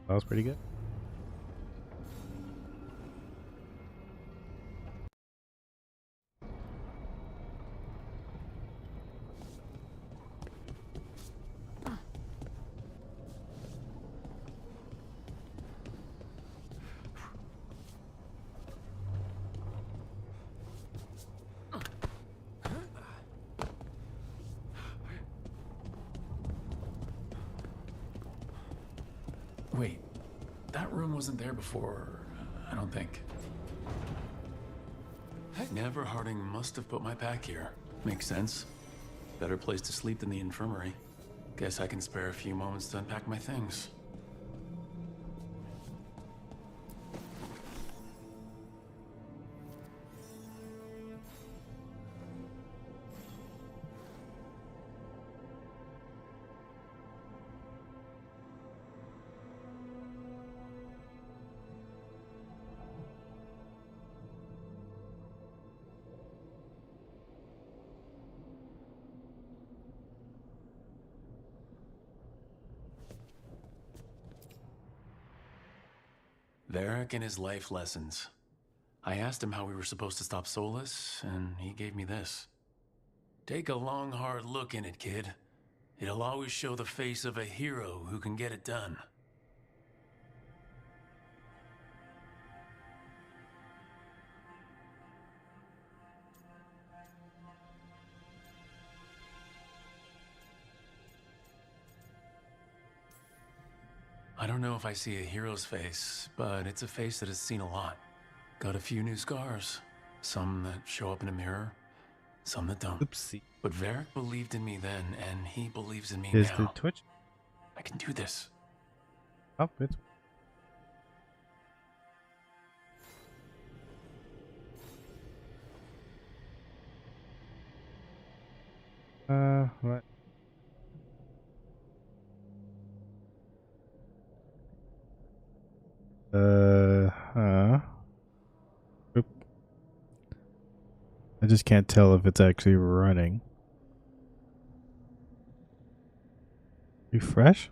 That was pretty good. Wait, that room wasn't there before, I don't think. Never Harding must have put my pack here. Makes sense. Better place to sleep than the infirmary. Guess I can spare a few moments to unpack my things. Varric and his life lessons. I asked him how we were supposed to stop Solus, and he gave me this. Take a long, hard look in it, kid. It'll always show the face of a hero who can get it done. I don't know if I see a hero's face, but it's a face that has seen a lot. Got a few new scars. Some that show up in a mirror, some that don't. Oopsie. But Varric believed in me then, and he believes in me Is now. the Twitch? I can do this. Oh, it's. What? Oop. I just can't tell if it's actually running. Refresh?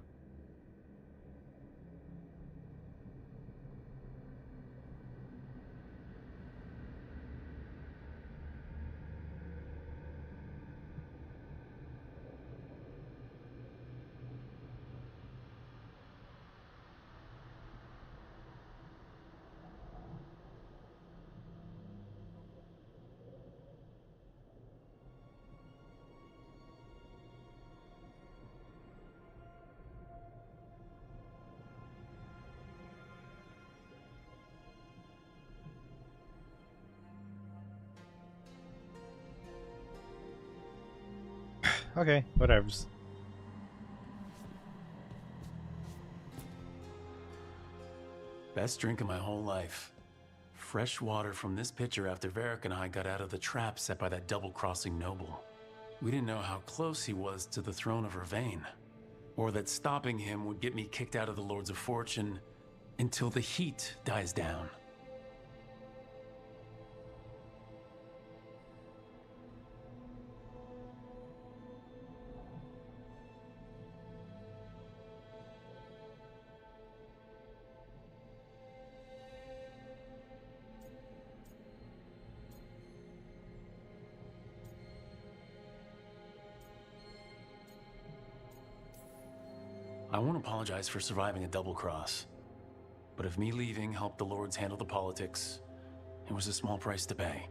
Okay, whatevers. Best drink of my whole life. Fresh water from this pitcher after Varric and I got out of the trap set by that double-crossing noble. We didn't know how close he was to the throne of Vervain, or that stopping him would get me kicked out of the Lords of Fortune until the heat dies down. I won't apologize for surviving a double cross, but if me leaving helped the Lords handle the politics, it was a small price to pay.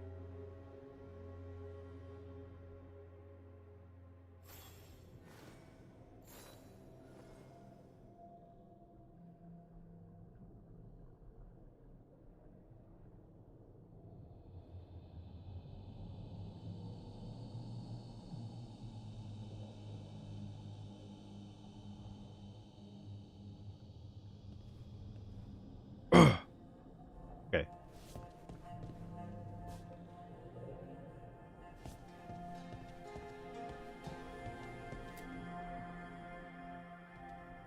Okay.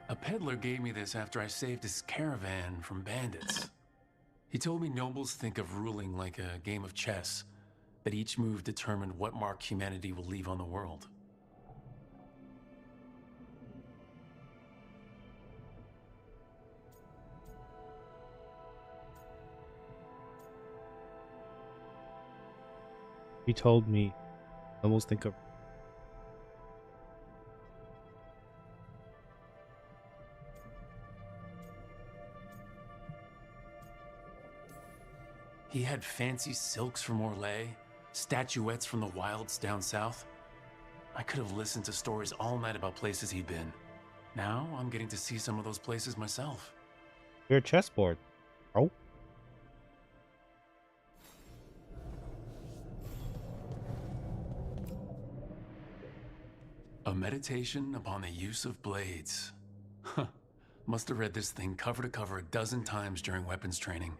A peddler gave me this after I saved his caravan from bandits. He told me nobles think of ruling like a game of chess, that each move determined what mark humanity will leave on the world. He told me, I almost think of. He had fancy silks from Orlais, statuettes from the wilds down south. I could have listened to stories all night about places he'd been. Now I'm getting to see some of those places myself. Your chessboard. Oh. A meditation upon the use of blades. Huh. Must have read this thing cover to cover a dozen times during weapons training.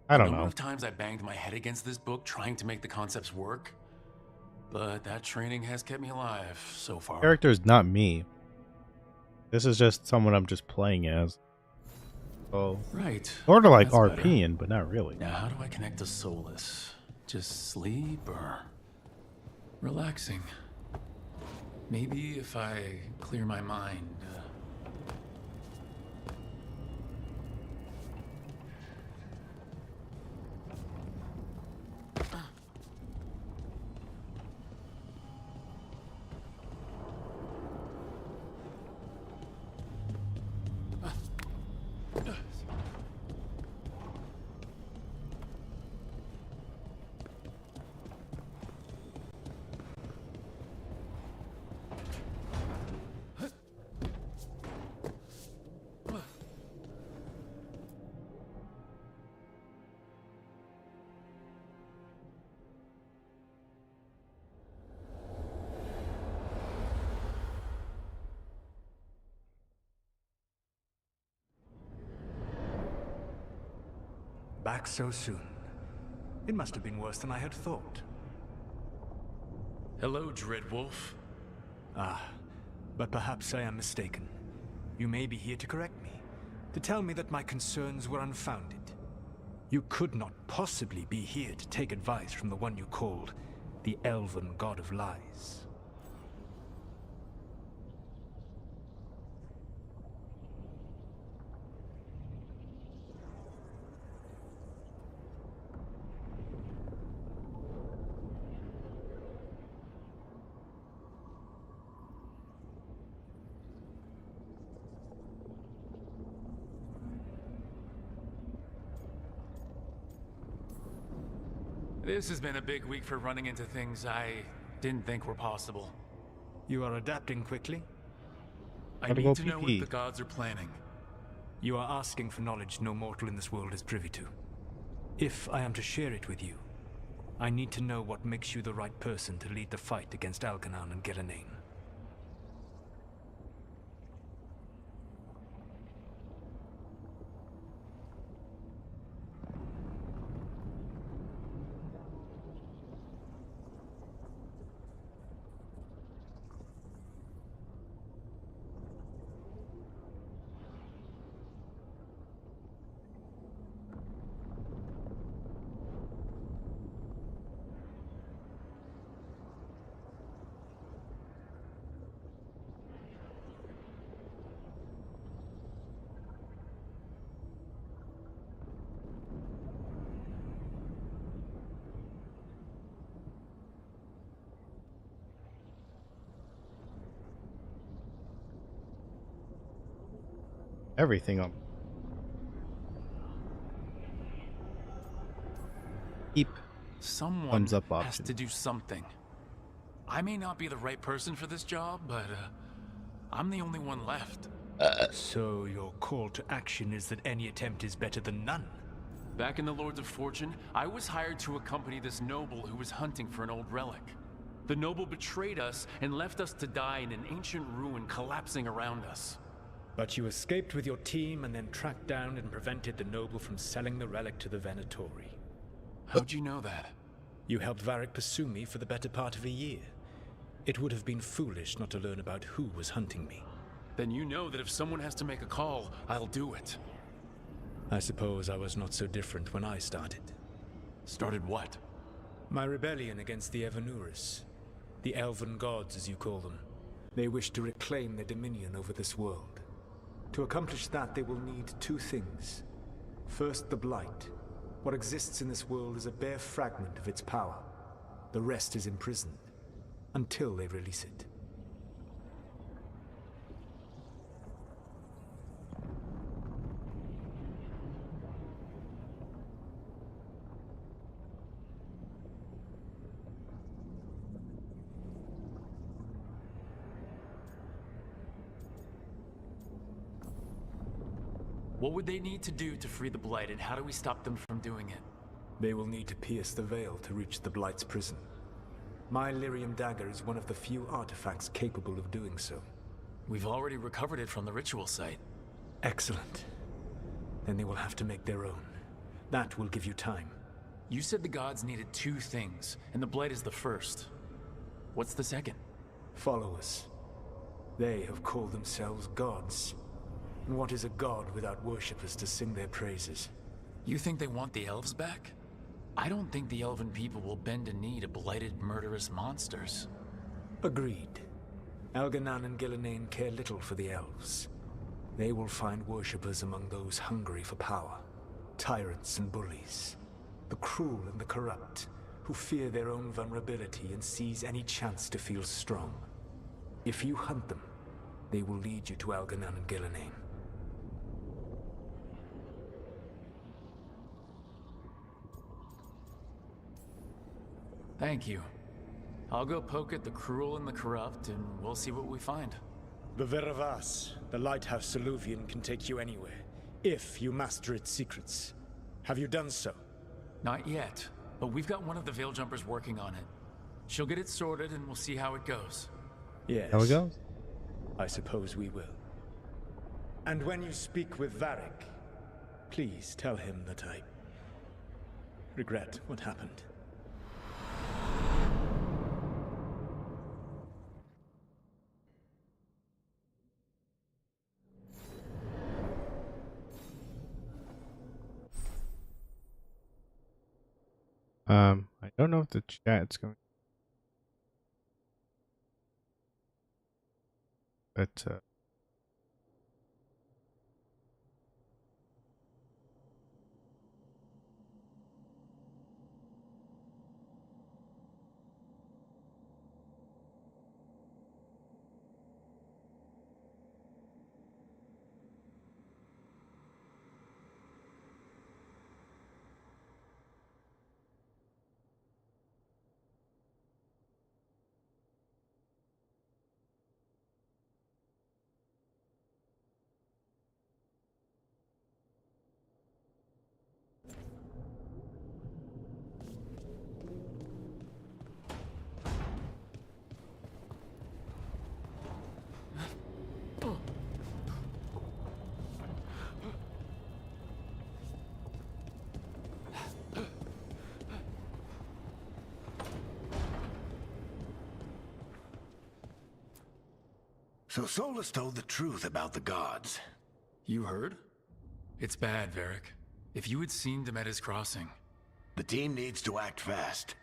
I don't The number know. of times I banged my head against this book trying to make the concepts work. But that training has kept me alive so far. Character's not me. This is just someone I'm just playing as. Oh. Right. Sort of like That's better. RPing, but not really. Now, how do I connect to Solus? Just sleep or relaxing? Maybe if I clear my mind. Back so soon. It must have been worse than I had thought. Hello, Dreadwolf. Ah, but perhaps I am mistaken. You may be here to correct me, to tell me that my concerns were unfounded. You could not possibly be here to take advice from the one you called the Elven God of Lies. This has been a big week for running into things I didn't think were possible. You are adapting quickly? I Gotta need go to know what pee-pee. the gods are planning. You are asking for knowledge no mortal in this world is privy to. If I am to share it with you, I need to know what makes you the right person to lead the fight against Algernon and Ghilanane. Everything on. Keep Someone thumbs up has option. to do something. I may not be the right person for this job, but I'm the only one left. So your call to action is that any attempt is better than none? Back in the Lords of Fortune, I was hired to accompany this noble who was hunting for an old relic. The noble betrayed us and left us to die in an ancient ruin collapsing around us. But you escaped with your team and then tracked down and prevented the noble from selling the relic to the Venatori. How'd you know that? You helped Varric pursue me for the better part of a year. It would have been foolish not to learn about who was hunting me. Then you know that if someone has to make a call, I'll do it. I suppose I was not so different when I started. Started what? My rebellion against the Evanuris, the elven gods as you call them. They wish to reclaim their dominion over this world. To accomplish that, they will need two things. First, the Blight. What exists in this world is a bare fragment of its power. The rest is imprisoned, until they release it. What would they need to do to free the Blight, and how do we stop them from doing it? They will need to pierce the veil to reach the Blight's prison. My lyrium dagger is one of the few artifacts capable of doing so. We've already recovered it from the ritual site. Excellent. Then they will have to make their own. That will give you time. You said the gods needed two things, and the Blight is the first. What's the second? Follow us. They have called themselves gods. And what is a god without worshippers to sing their praises? You think they want the elves back? I don't think the elven people will bend a knee to blighted, murderous monsters. Agreed. Elganan and Gillenane care little for the elves. They will find worshippers among those hungry for power. Tyrants and bullies. The cruel and the corrupt, who fear their own vulnerability and seize any chance to feel strong. If you hunt them, they will lead you to Elganan and Gillenane. Thank you. I'll go poke at the cruel and the corrupt, and we'll see what we find. The Veravas, the lighthouse Soluvian, can take you anywhere, if you master its secrets. Have you done so? Not yet, but we've got one of the Veil Jumpers working on it. She'll get it sorted, and we'll see how it goes. Yes. How it goes? I suppose we will. And when you speak with Varric, please tell him that I regret what happened. I don't know if the chat's going, but So Solus told the truth about the gods. You heard? It's bad, Varric. If you had seen Demeda's crossing... The team needs to act fast.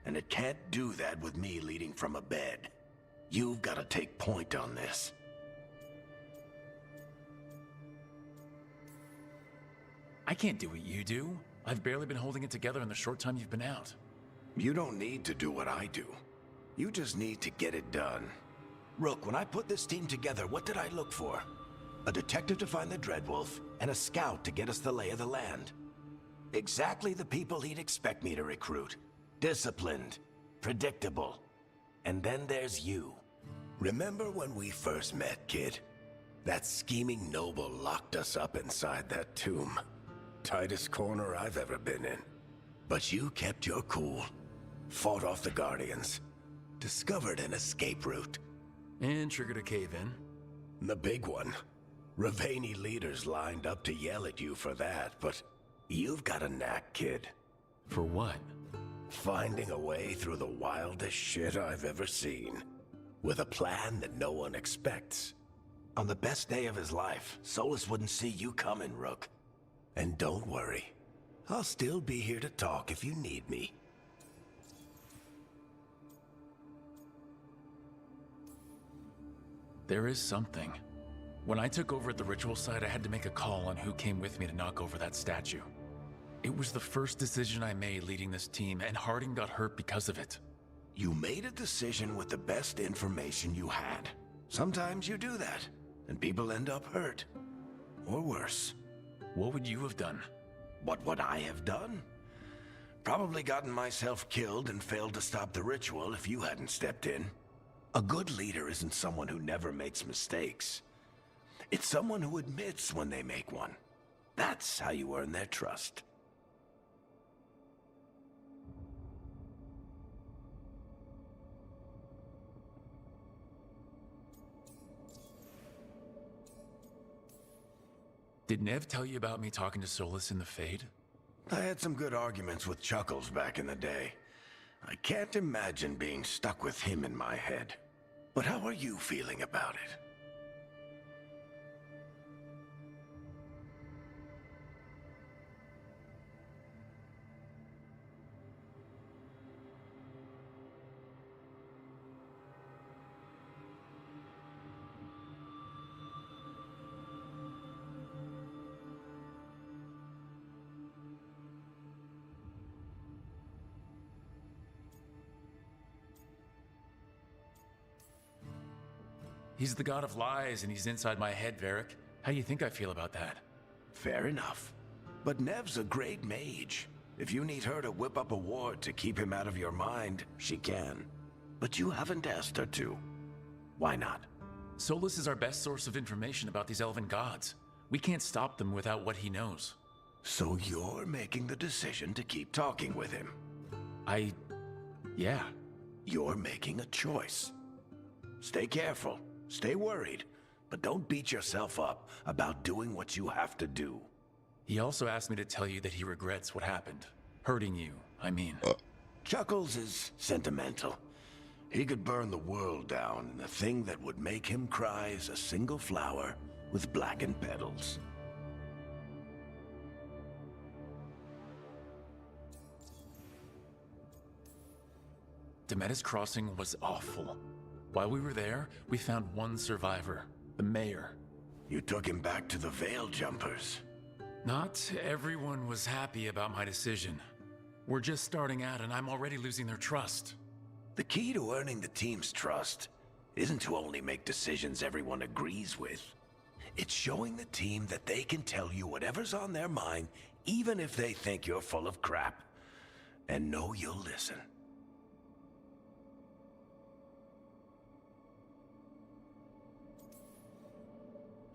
And it can't do that with me leading from a bed. You've got to take point on this. I can't do what you do. I've barely been holding it together in the short time you've been out. You don't need to do what I do. You just need to get it done. Rook, when I put this team together, what did I look for? A detective to find the Dreadwolf, and a scout to get us the lay of the land. Exactly the people he'd expect me to recruit. Disciplined, predictable. And then there's you. Remember when we first met, kid? That scheming noble locked us up inside that tomb. Tightest corner I've ever been in. But you kept your cool. Fought off the Guardians. Discovered an escape route. And triggered a cave-in. The big one. Ravani leaders lined up to yell at you for that, but you've got a knack, kid. For what? Finding a way through the wildest shit I've ever seen. With a plan that no one expects. On the best day of his life, Solus wouldn't see you coming, Rook. And don't worry. I'll still be here to talk if you need me. There is something. When I took over at the ritual site, I had to make a call on who came with me to knock over that statue. It was the first decision I made leading this team, and Harding got hurt because of it. You made a decision with the best information you had. Sometimes you do that, and people end up hurt. Or worse. What would you have done? What would I have done? Probably gotten myself killed and failed to stop the ritual if you hadn't stepped in. A good leader isn't someone who never makes mistakes. It's someone who admits when they make one. That's how you earn their trust. Did Nev tell you about me talking to Solus in the Fade? I had some good arguments with Chuckles back in the day. I can't imagine being stuck with him in my head. But how are you feeling about it? He's the god of lies, and he's inside my head, Varric. How do you think I feel about that? Fair enough. But Nev's a great mage. If you need her to whip up a ward to keep him out of your mind, she can. But you haven't asked her to. Why not? Solus is our best source of information about these elven gods. We can't stop them without what he knows. So you're making the decision to keep talking with him? Yeah. You're making a choice. Stay careful. Stay worried, but don't beat yourself up about doing what you have to do. He also asked me to tell you that he regrets what happened. Hurting you, I mean. Chuckles is sentimental. He could burn the world down, and the thing that would make him cry is a single flower with blackened petals. Demetis Crossing was awful. While we were there, we found one survivor, the mayor. You took him back to the Veil Jumpers. Not everyone was happy about my decision. We're just starting out, and I'm already losing their trust. The key to earning the team's trust isn't to only make decisions everyone agrees with. It's showing the team that they can tell you whatever's on their mind, even if they think you're full of crap. And know you'll listen.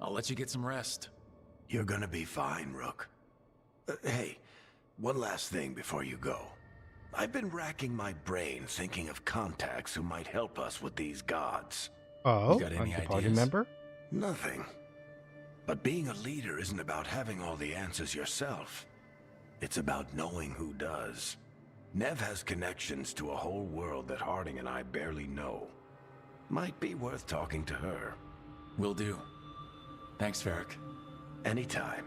I'll let you get some rest. You're gonna be fine, Rook. Hey, one last thing before you go. I've been racking my brain thinking of contacts who might help us with these gods. Oh, You got any like the party ideas? member? Nothing. But being a leader isn't about having all the answers yourself. It's about knowing who does. Nev has connections to a whole world that Harding and I barely know. Might be worth talking to her. Will do. Thanks, Varric. Anytime.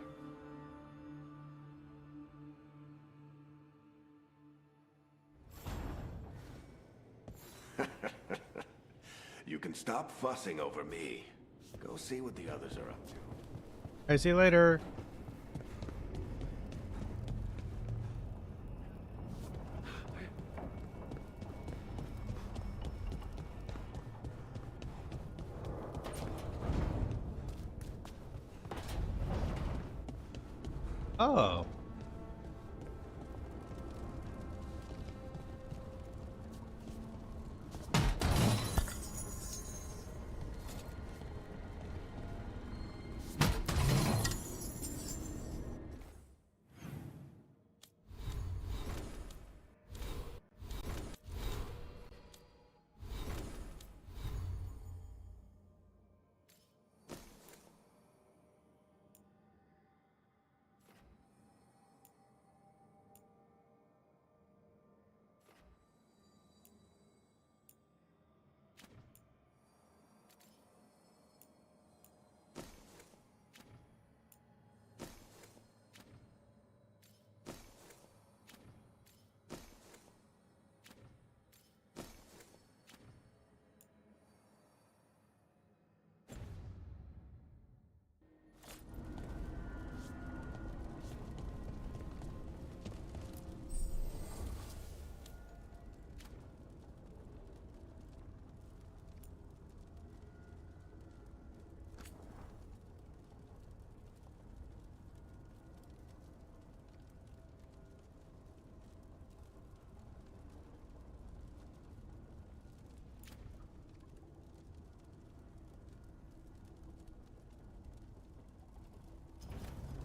You can stop fussing over me. Go see what the others are up to. I see you later. Oh.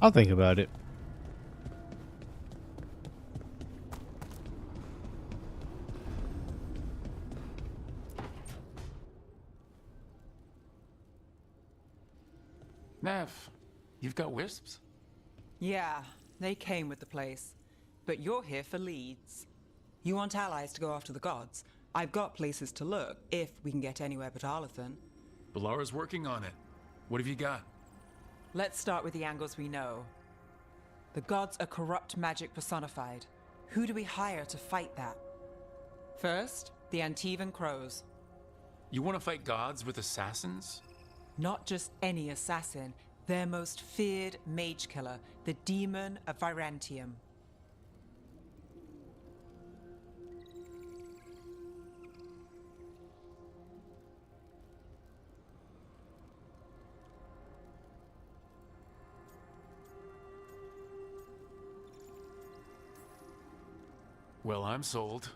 I'll think about it. Nev, you've got wisps? Yeah, they came with the place. But you're here for leads. You want allies to go after the gods? I've got places to look, if we can get anywhere but Arlathan. Balara's working on it. What have you got? Let's start with the angles we know. The gods are corrupt magic personified. Who do we hire to fight that? First, the Antivan Crows. You want to fight gods with assassins? Not just any assassin, their most feared mage killer, the Demon of Virantium. Well, I'm sold.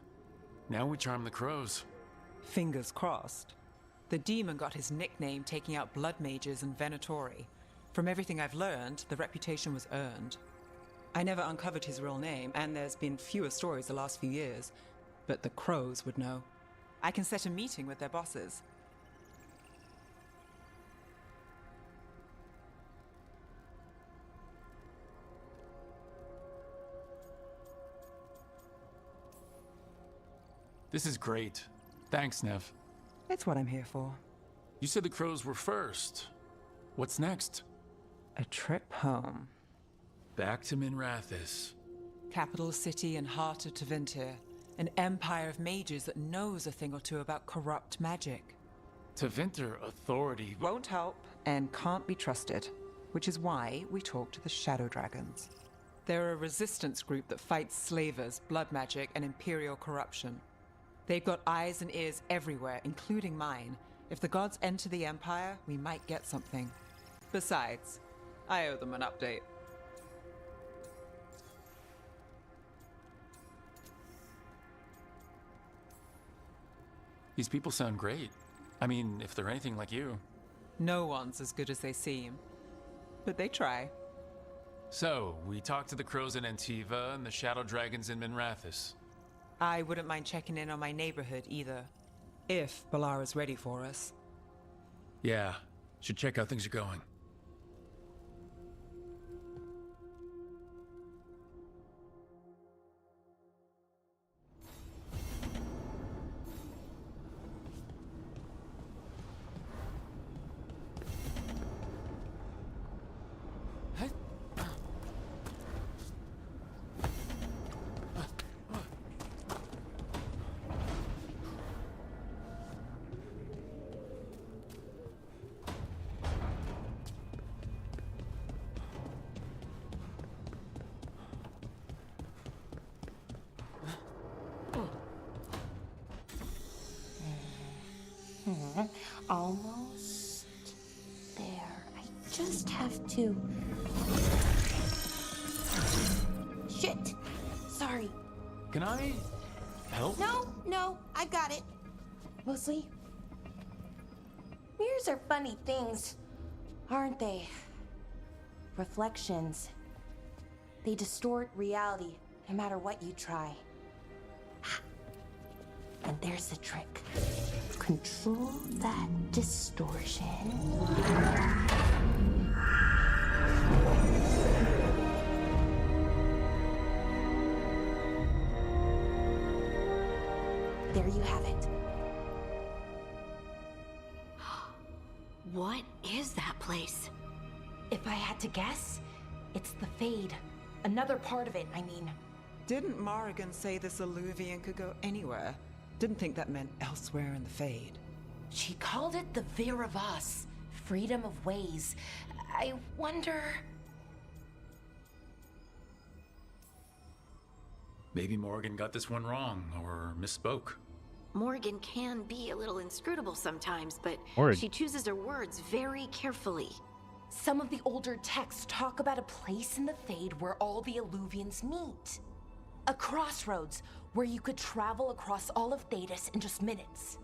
Now we charm the crows. Fingers crossed. The demon got his nickname taking out blood mages and Venatori. From everything I've learned, the reputation was earned. I never uncovered his real name, and there's been fewer stories the last few years, but the crows would know. I can set a meeting with their bosses. This is great. Thanks, Nev. It's what I'm here for. You said the crows were first. What's next? A trip home. Back to Minrathous. Capital city and heart of Tevinter. An empire of mages that knows a thing or two about corrupt magic. Tevinter authority. Won't help and can't be trusted, which is why we talk to the Shadow Dragons. They're a resistance group that fights slavers, blood magic, and imperial corruption. They've got eyes and ears everywhere, including mine. If the gods enter the Empire, we might get something. Besides, I owe them an update. These people sound great. I mean, if they're anything like you. No one's as good as they seem. But they try. So, we talked to the crows in Antiva and the shadow dragons in Minrathous. I wouldn't mind checking in on my neighborhood either. If Balara's ready for us. Yeah, should check how things are going. Almost there. I just have to... Shit! Sorry. Can I help? No, I got it. Mostly, mirrors are funny things, aren't they? Reflections. They distort reality, no matter what you try. And there's the trick. Control that distortion. There you have it. What is that place? If I had to guess, it's the Fade. Another part of it, I mean. Didn't Morrigan say this Alluvian could go anywhere? Didn't think that meant elsewhere in the Fade. She called it the Vir of Us, freedom of ways. I wonder... Maybe Morgan got this one wrong, or misspoke. Morgan can be a little inscrutable sometimes, but Or- she chooses her words very carefully. Some of the older texts talk about a place in the Fade where all the Alluvians meet. A crossroads where you could travel across all of Thedas in just minutes.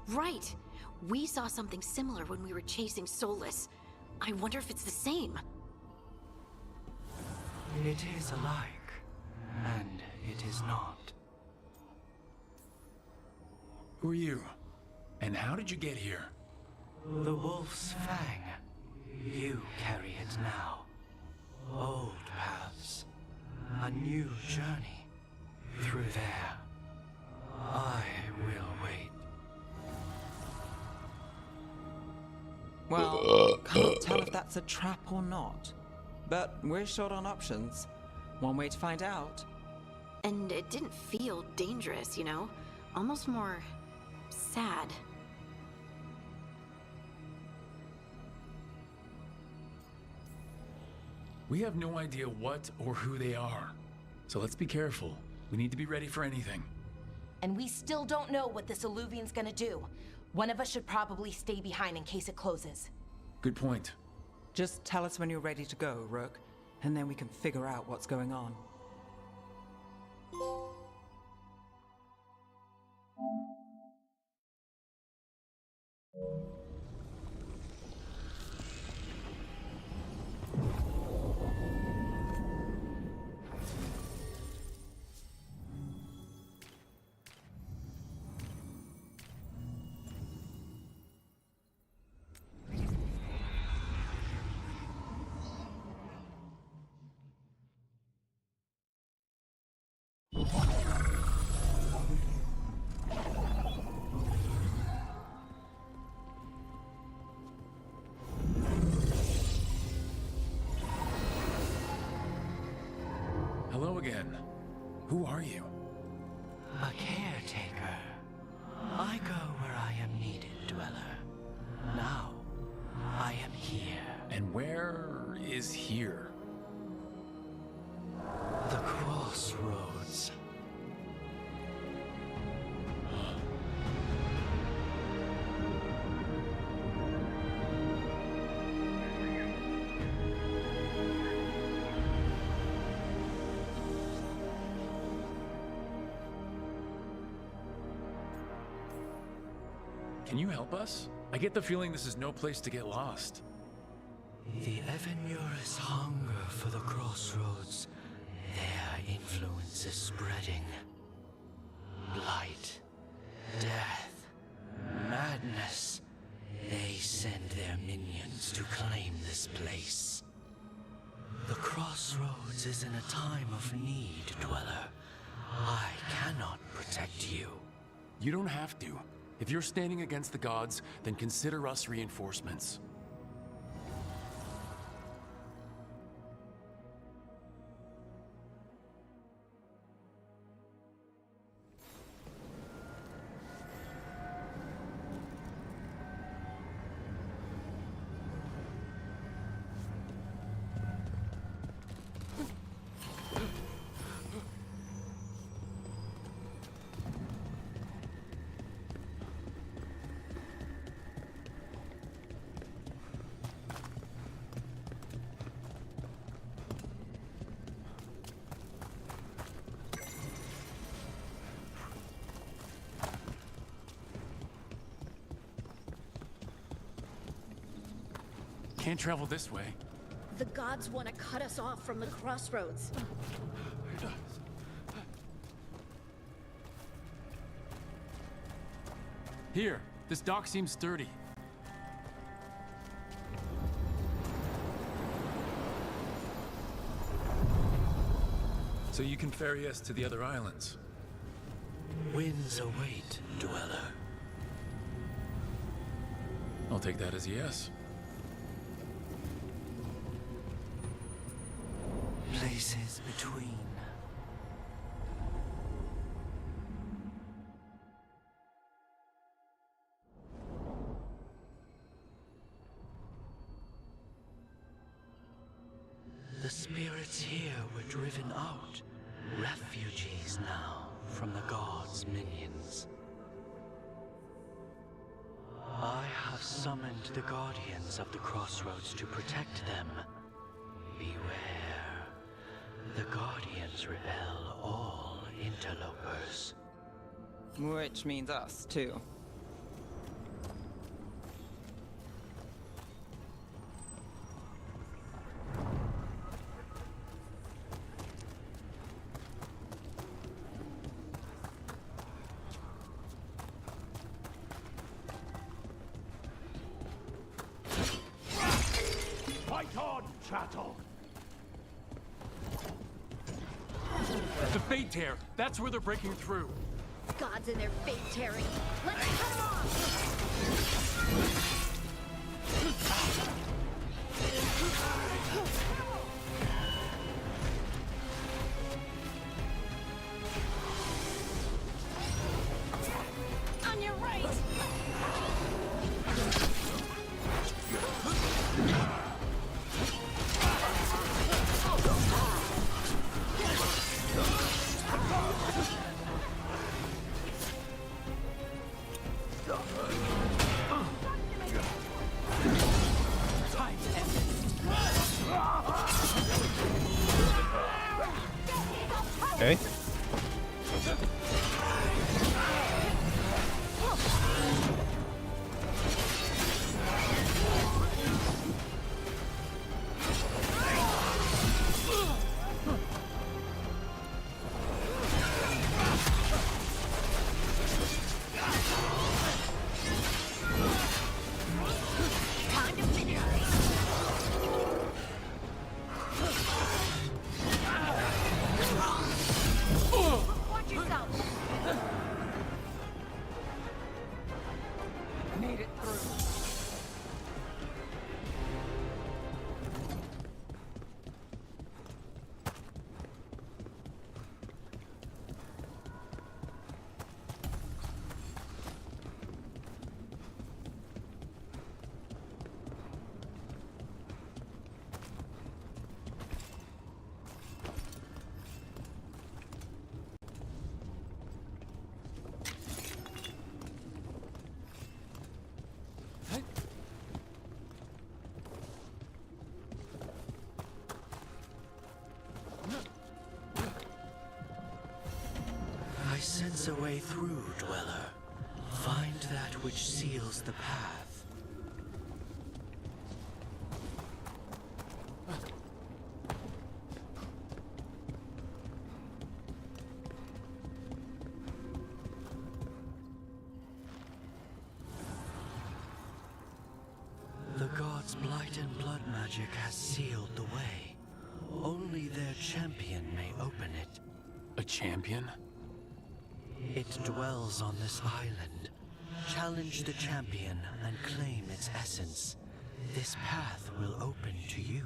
Right. We saw something similar when we were chasing Solus. I wonder if it's the same. It is alike, and it is not. Who are you? And how did you get here? The Wolf's Fang. You carry it now. Old paths. A new journey. Through there. I will wait. Well, can't tell if that's a trap or not. But we're short on options. One way to find out. And it didn't feel dangerous, you know? Almost more sad. We have no idea what or who they are. So let's be careful. We need to be ready for anything. And we still don't know what this Alluvian's gonna do. One of us should probably stay behind in case it closes. Good point. Just tell us when you're ready to go, Rook, and then we can figure out what's going on. Hello again. Who are you? A caretaker. I go where I am needed, Dweller. Now, I am here. And where is here? The crossroads. Can you help us? I get the feeling this is no place to get lost. The Evanurus hunger for the crossroads. Their influence is spreading. Blight, death, madness. They send their minions to claim this place. The crossroads is in a time of need, Dweller. I cannot protect you. You don't have to. If you're standing against the gods, then consider us reinforcements. Can't travel this way. The gods want to cut us off from the crossroads. Here, this dock seems sturdy. So you can ferry us to the other islands. Winds await, Dweller. I'll take that as a yes. Places between. The spirits here were driven out, refugees now from the gods' minions. I have summoned the guardians of the crossroads to protect them. Beware. The guardians repel all interlopers. Which means us, too. chattel. The Fade Tear! That's where they're breaking through. Gods in their fate tearing. Let's cut 'em off! On your right! Okay. Time to finish this! Watch yourself! Made it through. I sense a way through, Dweller. Find that which seals the path. The gods' blight and blood magic has sealed the way. Only their champion may open it. A champion? It dwells on this island. Challenge the champion and claim its essence. This path will open to you.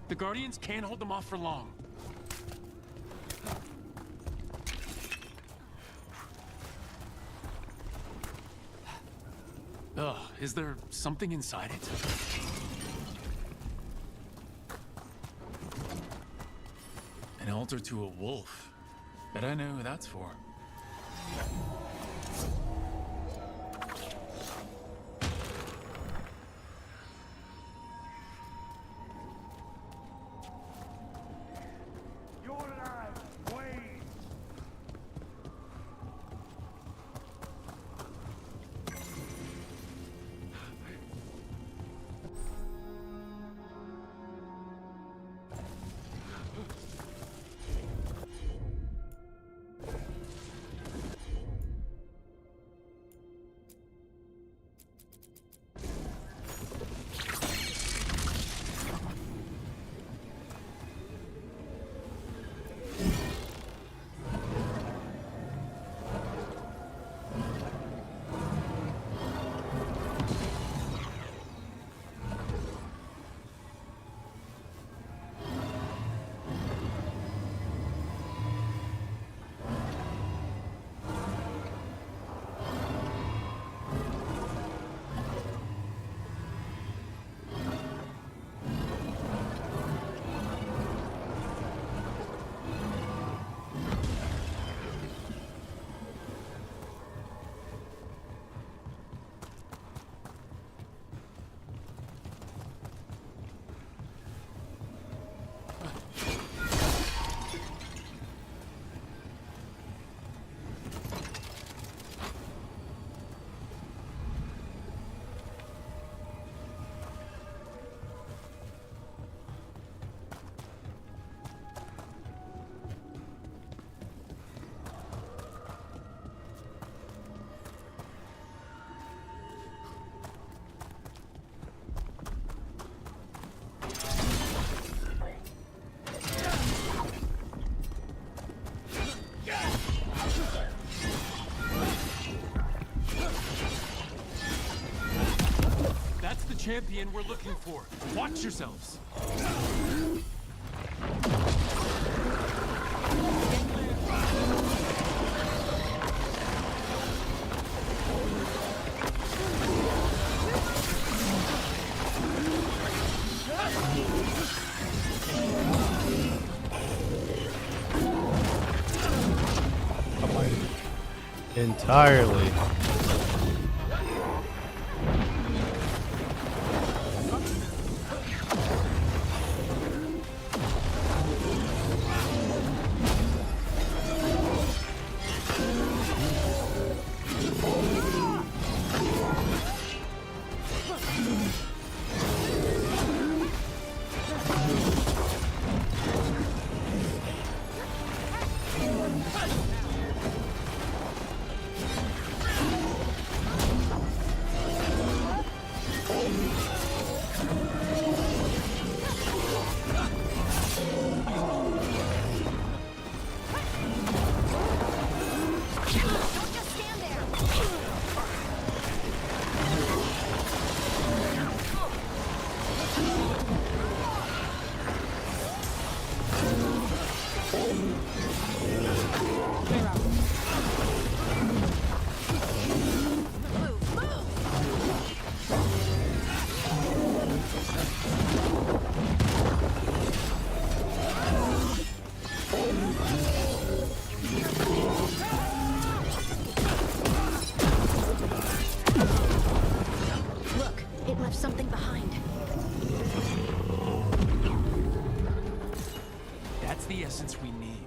The Guardians can't hold them off for long. Ugh, is there something inside it? An altar to a wolf. Bet I know who that's for. Your life, Wayne. champion we're looking for. Watch yourselves. Entirely. Something behind. That's the essence we need.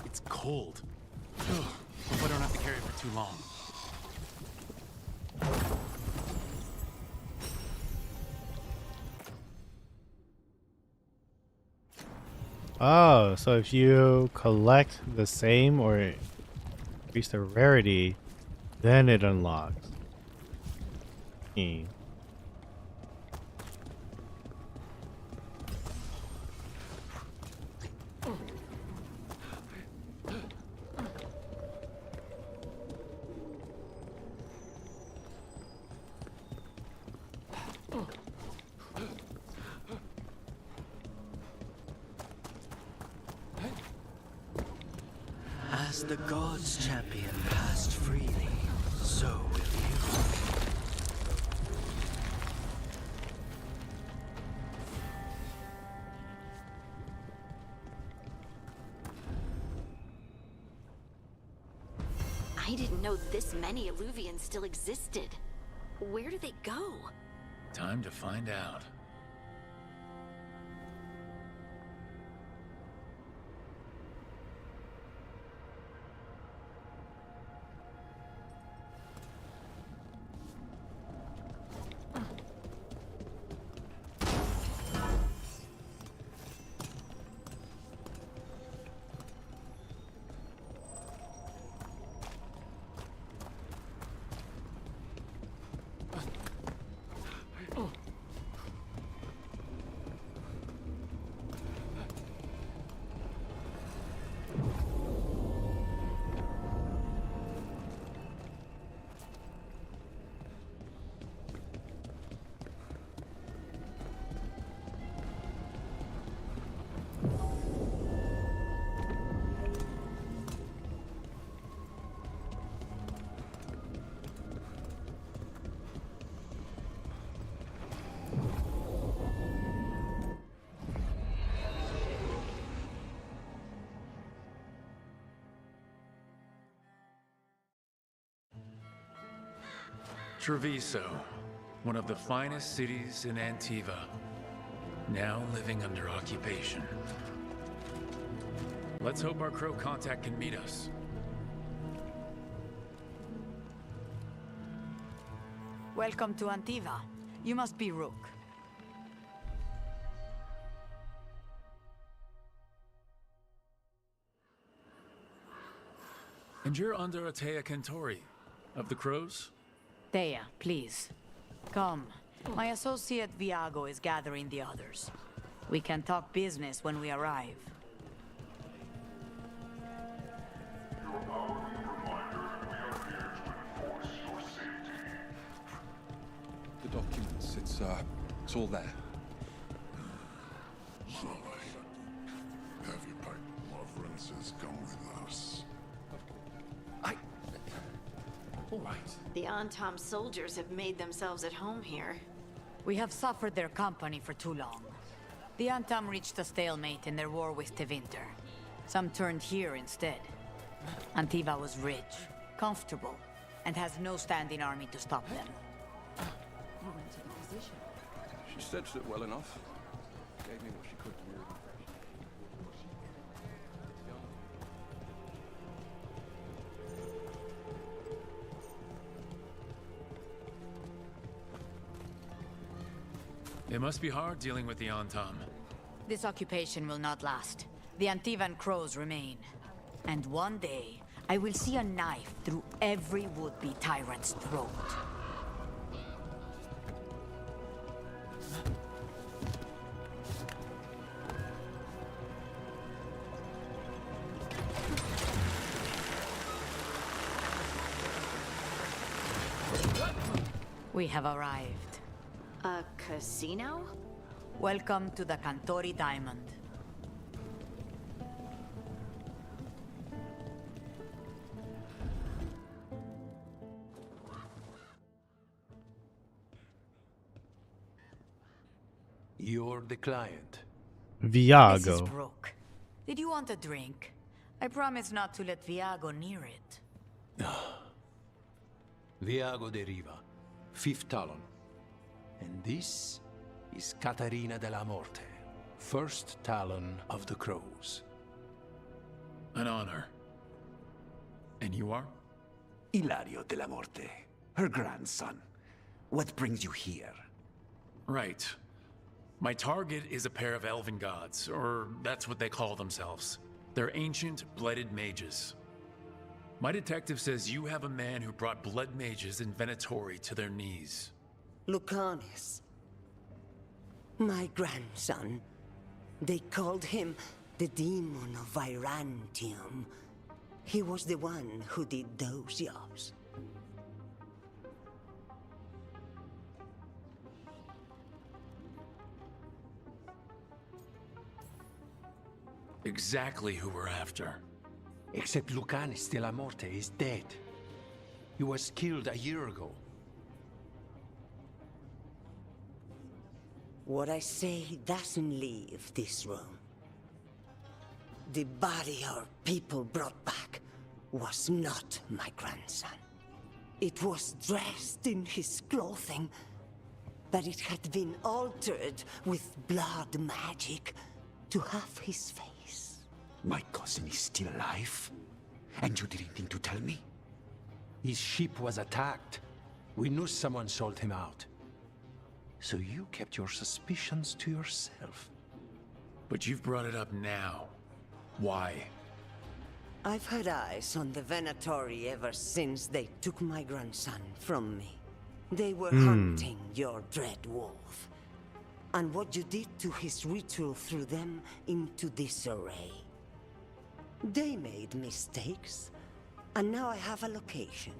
It's cold. Ugh. Hope I don't have to carry it for too long. Oh, so if you collect the same or increase the rarity, then it unlocks. As the gods' champion passed freely, so will you. I didn't know this many Illuvians still existed. Where do they go? Time to find out. Treviso, one of the finest cities in Antiva, now living under occupation. Let's hope our crow contact can meet us. Welcome to Antiva. You must be Rook. And you're under Atea Kentori, of the Crows? Thea, please. Come. My associate Viago is gathering the others. We can talk business when we arrive. The documents, it's It's all there. Have your pipe. References come with us. All right. The Antom soldiers have made themselves at home here. We have suffered their company for too long. The Antom reached a stalemate in their war with Tevinter. Some turned here instead. Antiva was rich, comfortable, and has no standing army to stop them. She stretched it well enough. Gave me what she could to move. It must be hard dealing with the Antom. This occupation will not last. The Antivan crows remain. And one day, I will see a knife through every would-be tyrant's throat. We have arrived. A casino? Welcome to the Cantori Diamond. You're the client. Viago. Mrs. Brooke, did you want a drink? I promise not to let Viago near it. Viago de Riva, 5th Talon. And this is Caterina della Morte, 1st Talon of the Crows. An honor. And you are? Ilario della Morte, her grandson. What brings you here? Right. My target is a pair of elven gods, or that's what they call themselves. They're ancient, blooded mages. My detective says you have a man who brought blood mages in Venatori to their knees. Lucanus. My grandson. They called him the Demon of Virantium. He was the one who did those jobs. Exactly who we're after. Except Lucanus della Morte is dead. He was killed a year ago. What I say doesn't leave this room. The body our people brought back was not my grandson. It was dressed in his clothing, but it had been altered with blood magic to have his face. My cousin is still alive? And you didn't think to tell me? His ship was attacked. We knew someone sold him out. So you kept your suspicions to yourself. But you've brought it up now. Why? I've had eyes on the Venatori ever since they took my grandson from me. They were hunting your dread wolf. And what you did to his ritual threw them into disarray. They made mistakes, and now I have a location.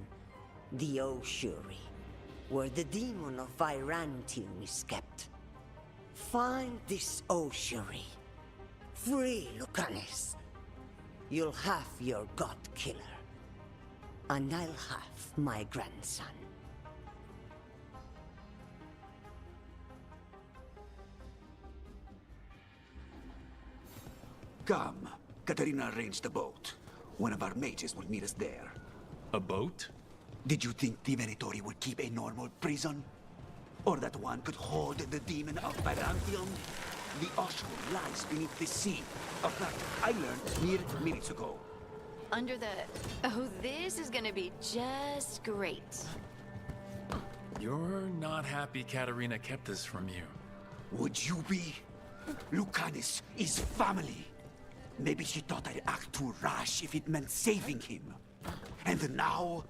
The Ossuary, where the demon of Virantium is kept. Find this Ossuary. Free Lucanus. You'll have your god killer. And I'll have my grandson. Come. Katerina arranged the boat. One of our mages will meet us there. A boat? Did you think the Venatori would keep a normal prison? Or that one could hold the demon of Virantium? The Ossuary lies beneath the sea. A fact I learned mere minutes ago. Under the... Oh, this is gonna be just great. You're not happy Katerina kept this from you. Would you be? Lucanus is family. Maybe she thought I'd act too rash if it meant saving him. And now,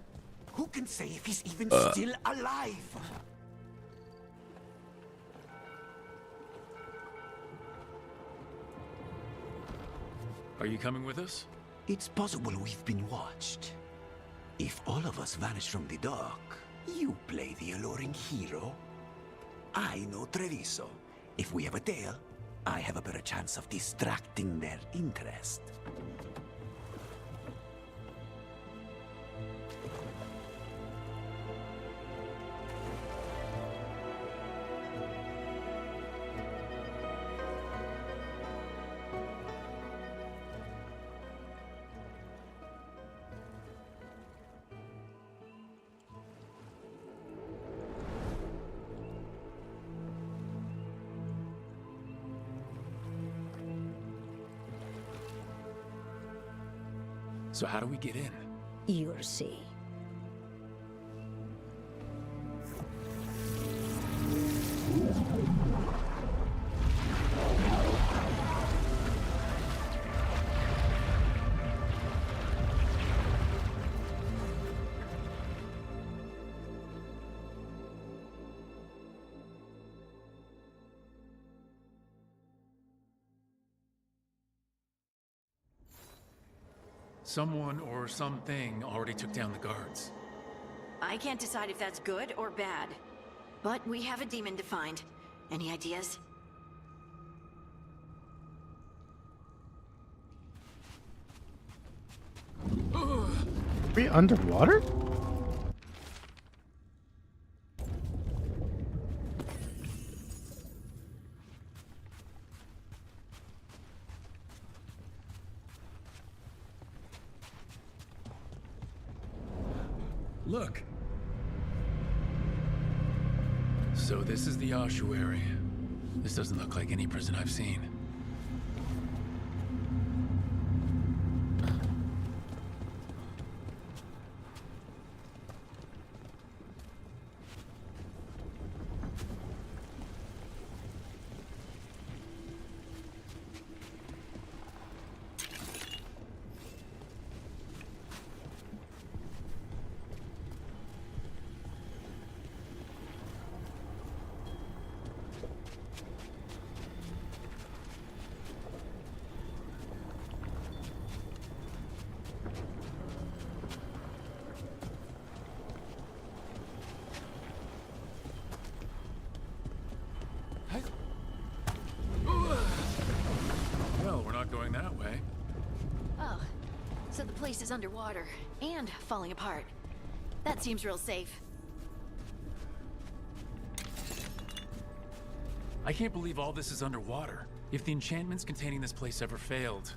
who can say if he's even still alive? Are you coming with us? It's possible we've been watched. If all of us vanish from the dock, you play the alluring hero. I know Treviso. If we have a tail, I have a better chance of distracting their interest. So how do we get in? You'll see. Someone or something already took down the guards. I can't decide if that's good or bad. But we have a demon to find. Any ideas? Are we underwater? Look. So this is the ossuary. This doesn't look like any prison I've seen. Well, we're not going that way. Oh, so the place is underwater and falling apart. That seems real safe. I can't believe all this is underwater. If the enchantments containing this place ever failed.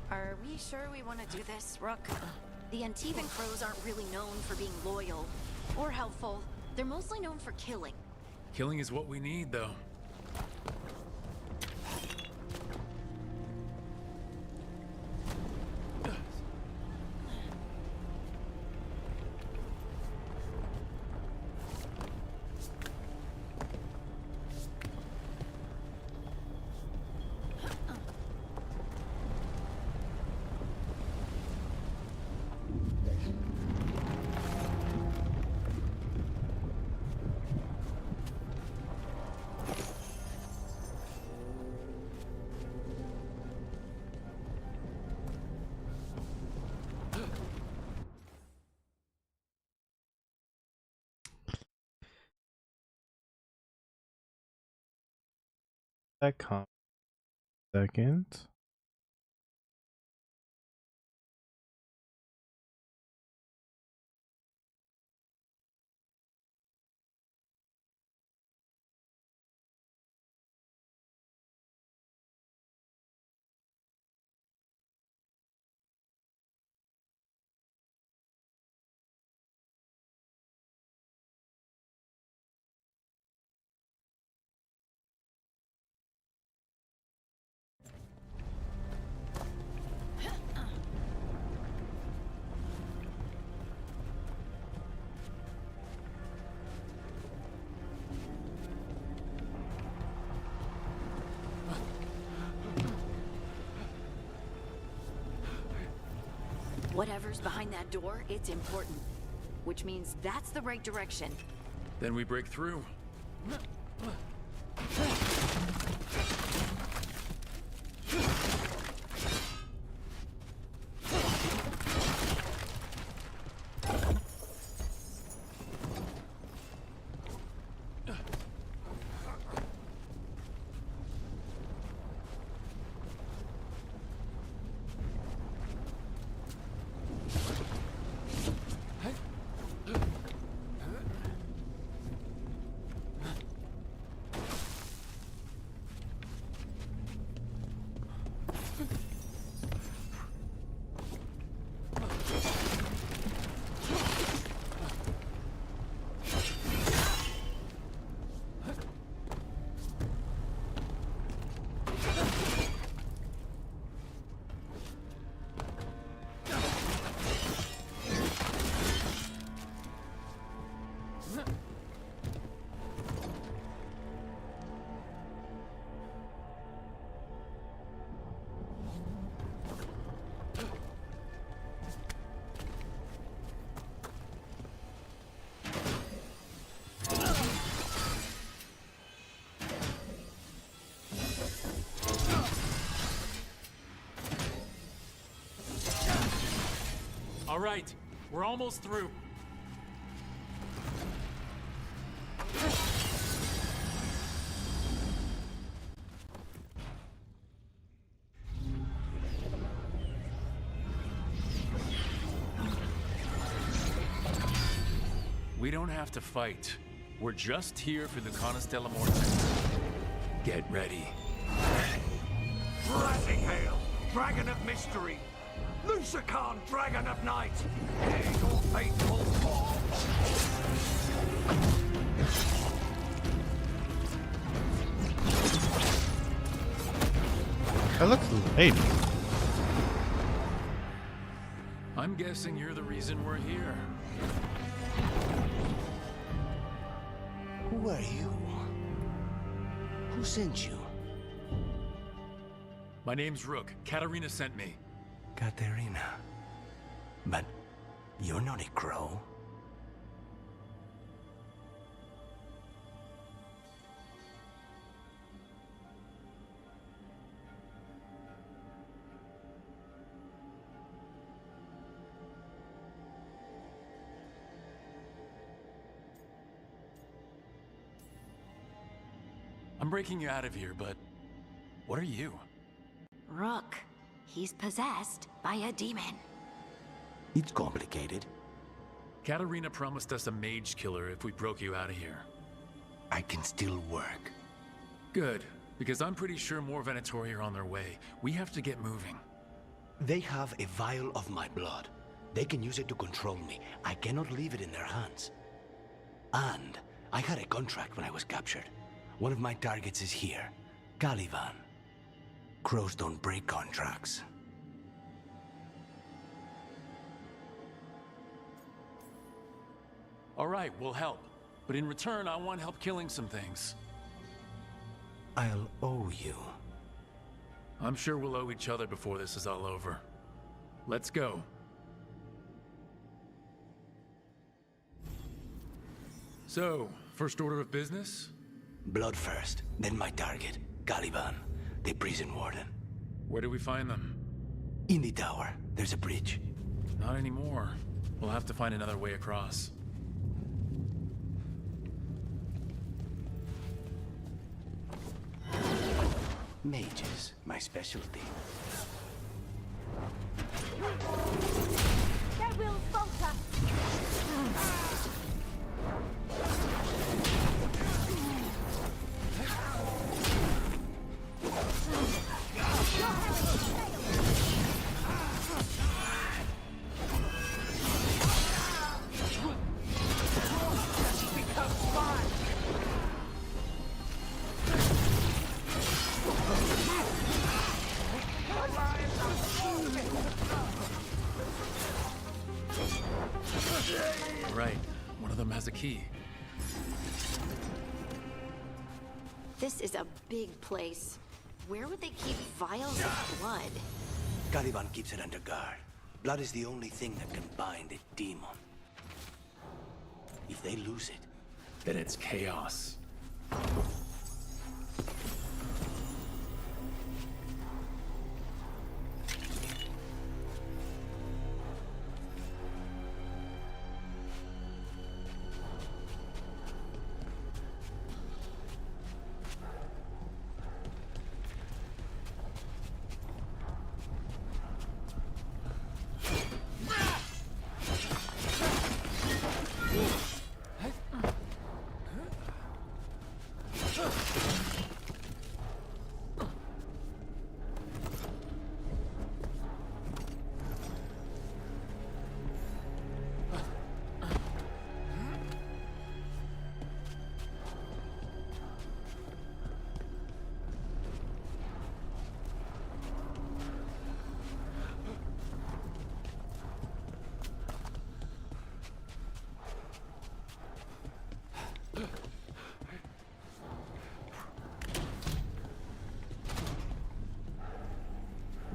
Are we sure we want to do this, Rook? The Antivan Crows aren't really known for being loyal or helpful. They're mostly known for killing. Killing is what we need, though. That com second. Whatever's behind that door, it's important. Which means that's the right direction. Then we break through. All right, we're almost through. We don't have to fight. We're just here for the Constella Morte. Get ready. Rising Hail, Dragon of Mystery! Lucican, Dragon of Night! May your faithful fall! That looks lame. I'm guessing you're the reason we're here. Who are you? Who sent you? My name's Rook. Katarina sent me. Katerina. But you're not a crow. I'm breaking you out of here, but what are you? Rook. He's possessed by a demon. It's complicated. Katarina promised us a mage killer if we broke you out of here. I can still work. Good, because I'm pretty sure more Venatori are on their way. We have to get moving. They have a vial of my blood. They can use it to control me. I cannot leave it in their hands. And I had a contract when I was captured. One of my targets is here, Caliban. Crows don't break contracts. All right, we'll help. But in return, I want help killing some things. I'll owe you. I'm sure we'll owe each other before this is all over. Let's go. So, first order of business? Blood first, then my target, Caliban, the prison warden. Where do we find them? In the tower, there's a bridge. Not anymore. We'll have to find another way across. Mages, my specialty. Their will falter. Right. One of them has a key. This is a big place. Where would they keep vials of blood? Caliban keeps it under guard. Blood is the only thing that can bind a demon. If they lose it, Then it's chaos.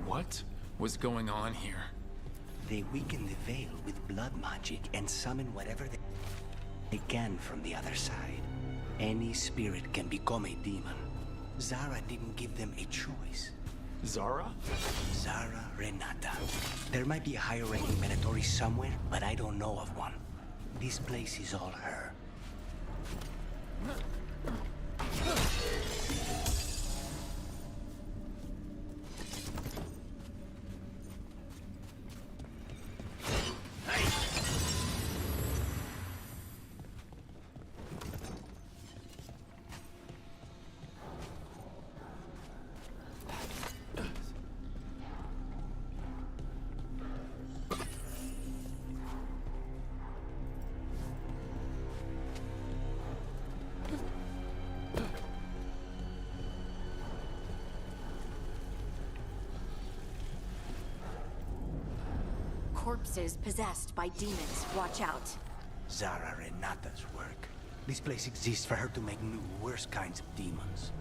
What was going on here? they weaken the Veil with blood magic and summon whatever they can from the other side. Any spirit can become a demon. Zara didn't give them a choice. Zara? Zara Renata. There might be a higher-ranking Venatori somewhere, but I don't know of one. This place is all her. Corpses possessed by demons. Watch out. Zara Renata's work. This place exists for her to make new, worse kinds of demons.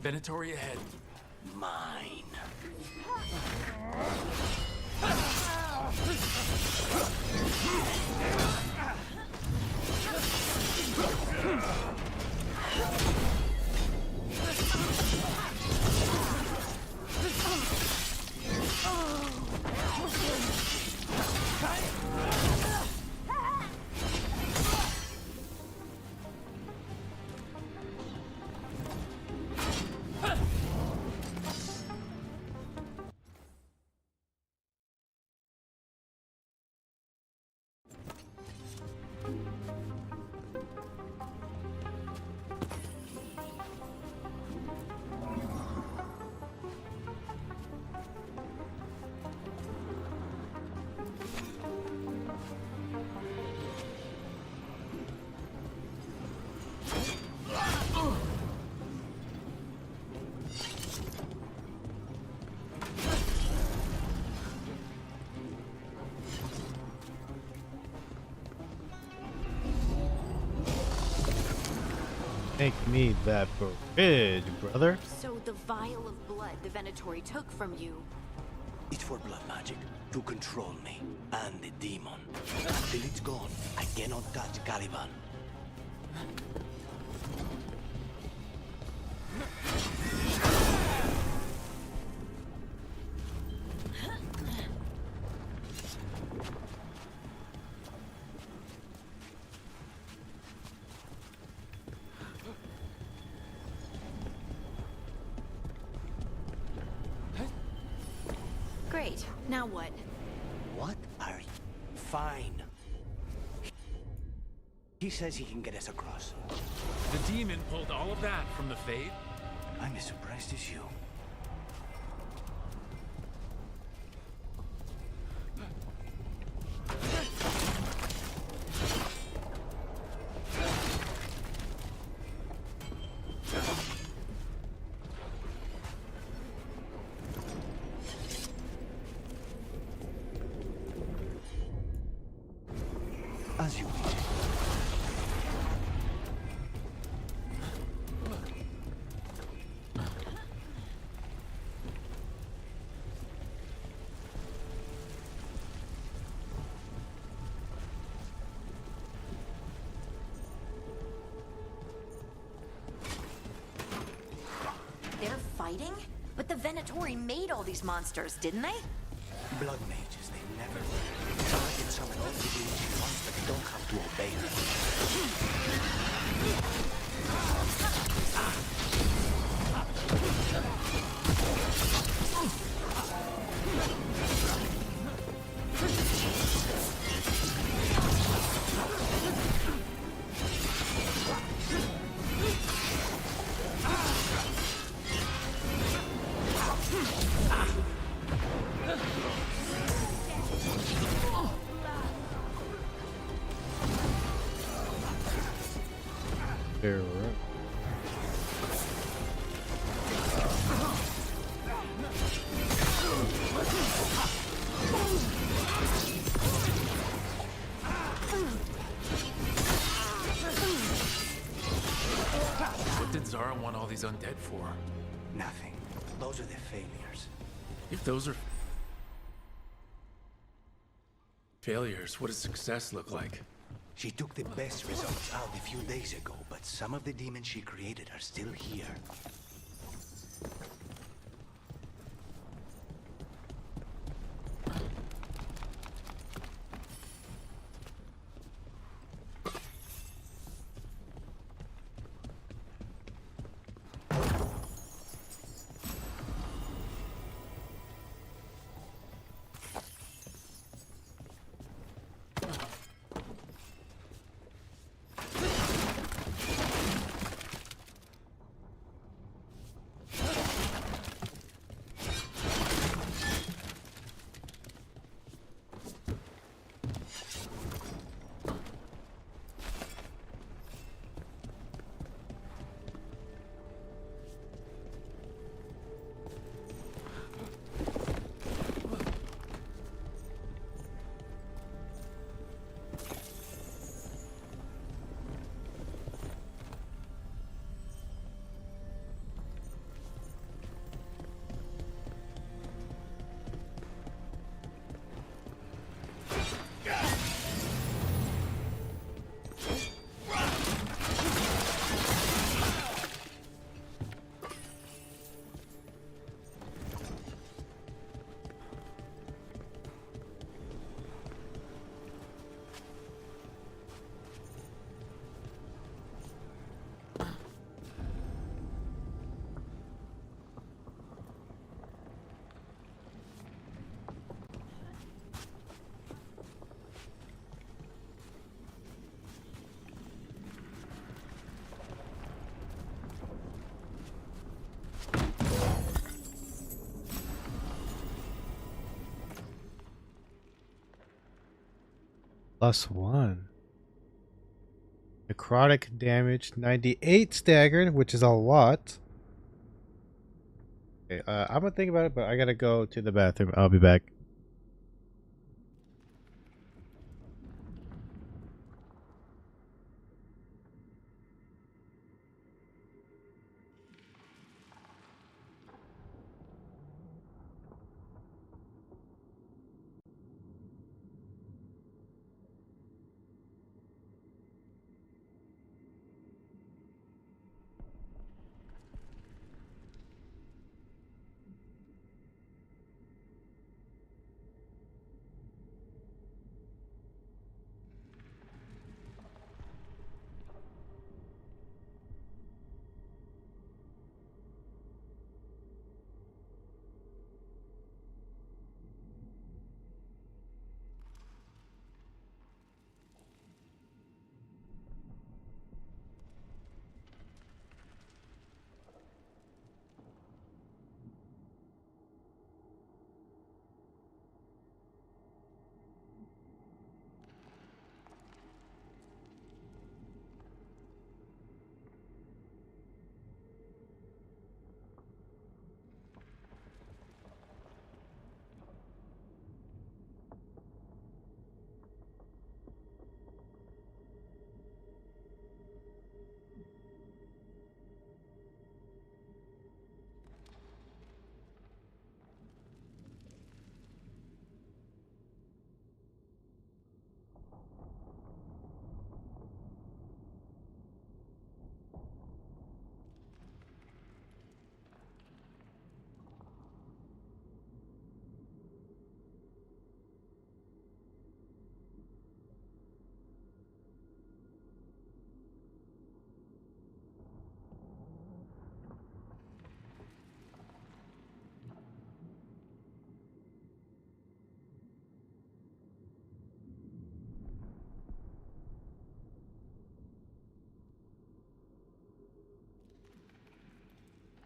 Venatori ahead. Mine. Make me that bridge, brother. So the vial of blood the Venatori took from you. It's for blood magic, to control me, and the demon. Until it's gone, I cannot touch Caliban. Great. Now what? What are you? Fine. He says he can get us across. The demon pulled all of that from the Fade? I'm as surprised as you. As you wish. They're fighting? But the Venatori made all these monsters, didn't they? Blood mages, they never learn. Zara can summon all the demons she wants, but they don't have to obey her. Here, right. What did Zara want all these undead for? Nothing. Those are the failures. If those are... Failures, what does success look like? She took the best results out a few days ago, but some of the demons she created are still here. +1. Necrotic damage 98 staggered, which is a lot. Okay, I'm gonna think about it, but I gotta go to the bathroom. I'll be back.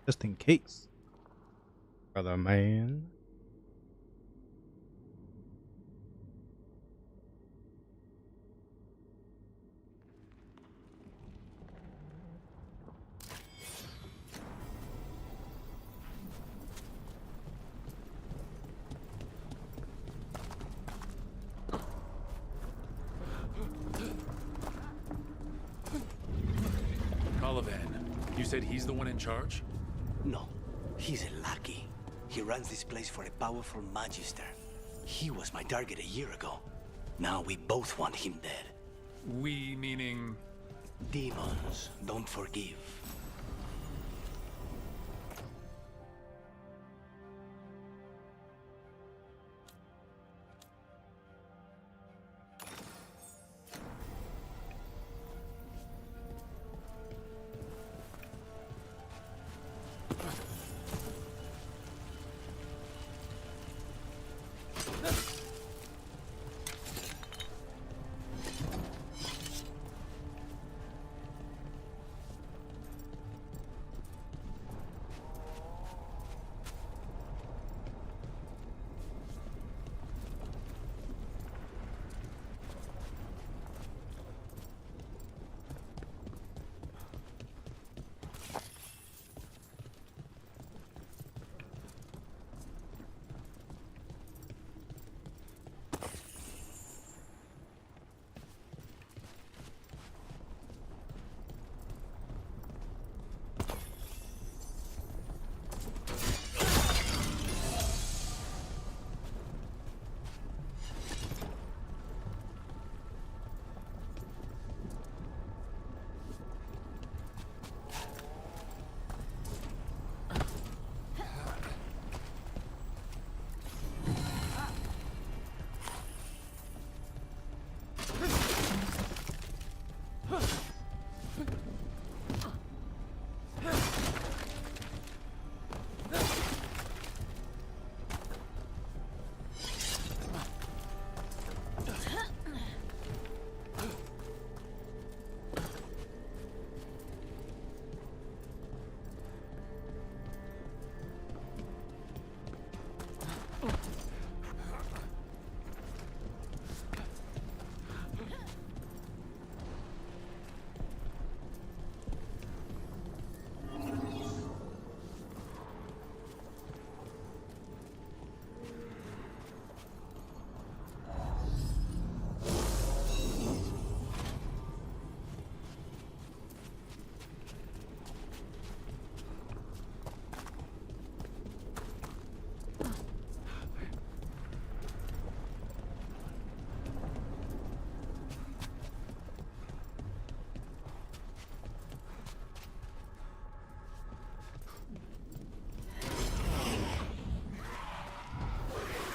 Just in case. Brother man. Colivan, you said he's the one in charge? No, he's a lackey. He runs this place for a powerful magister. He was my target a year ago. Now we both want him dead. We meaning... Demons don't forgive.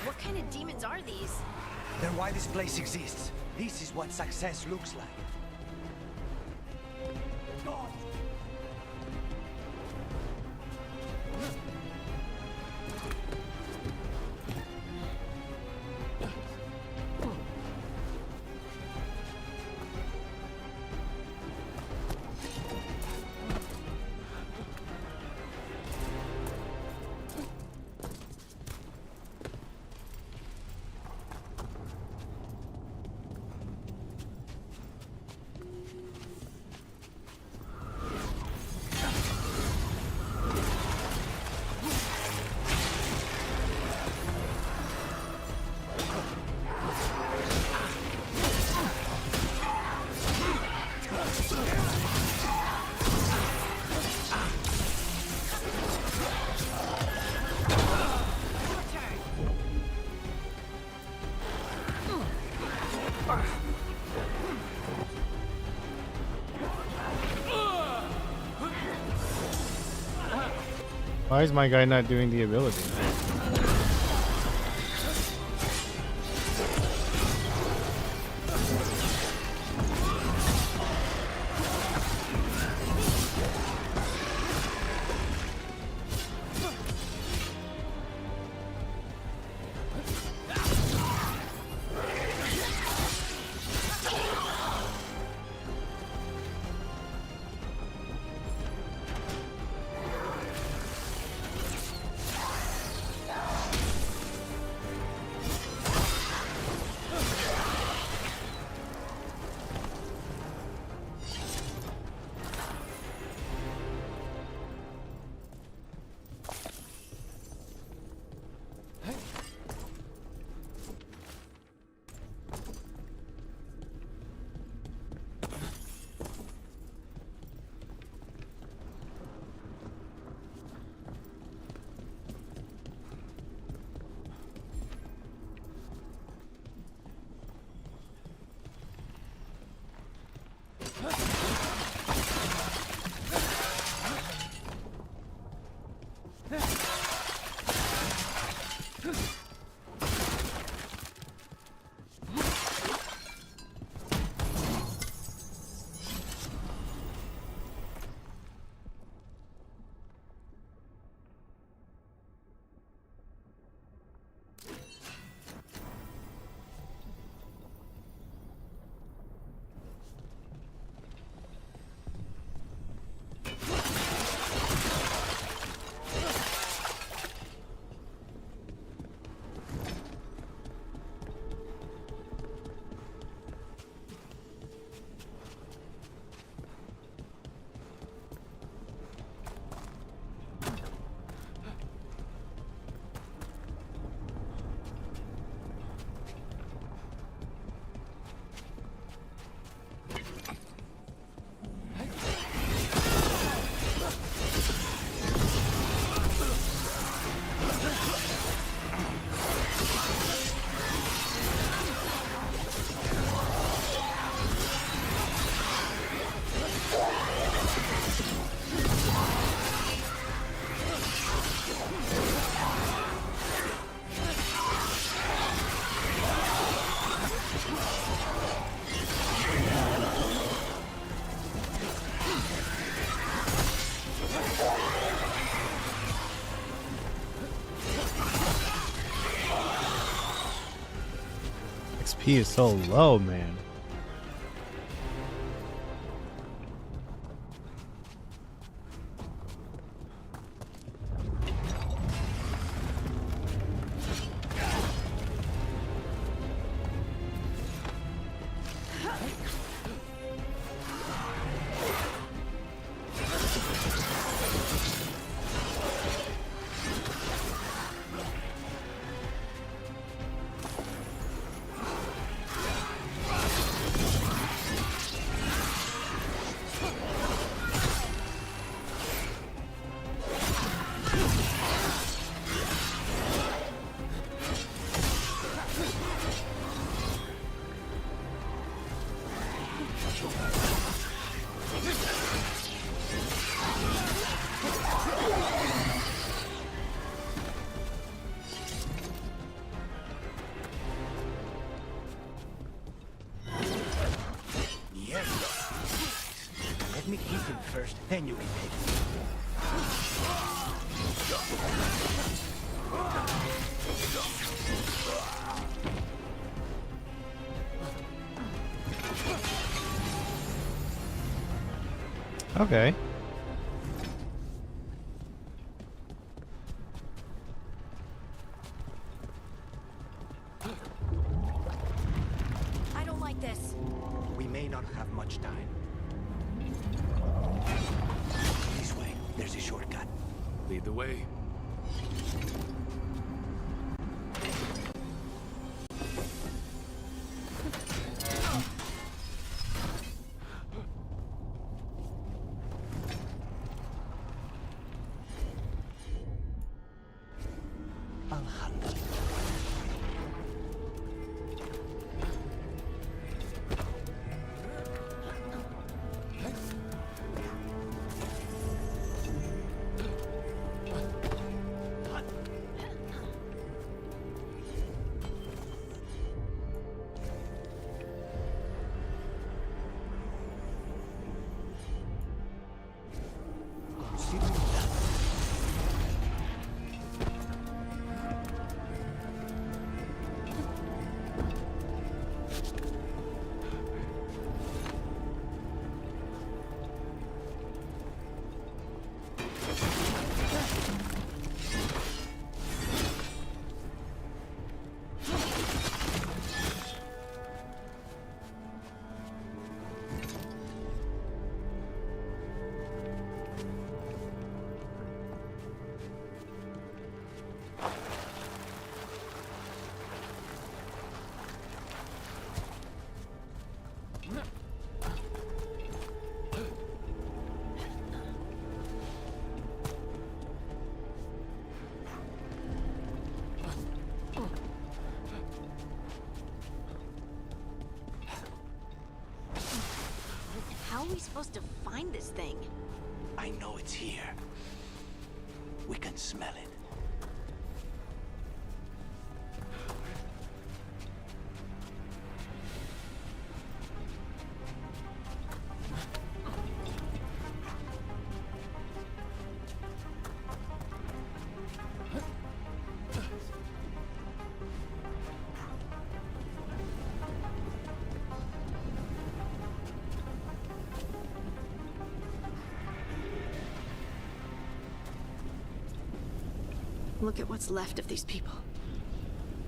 What kind of demons are these? They're why this place exists. This is what success looks like. Why is my guy not doing the ability? MP is so low, man. Let me hit him first, then you can hit him. Okay. I don't like this. We may not have much time. This way. There's a shortcut. Lead the way. I'll handle it. Consider that. How are we supposed to find this thing? I know it's here. We can smell it. Look at what's left of these people.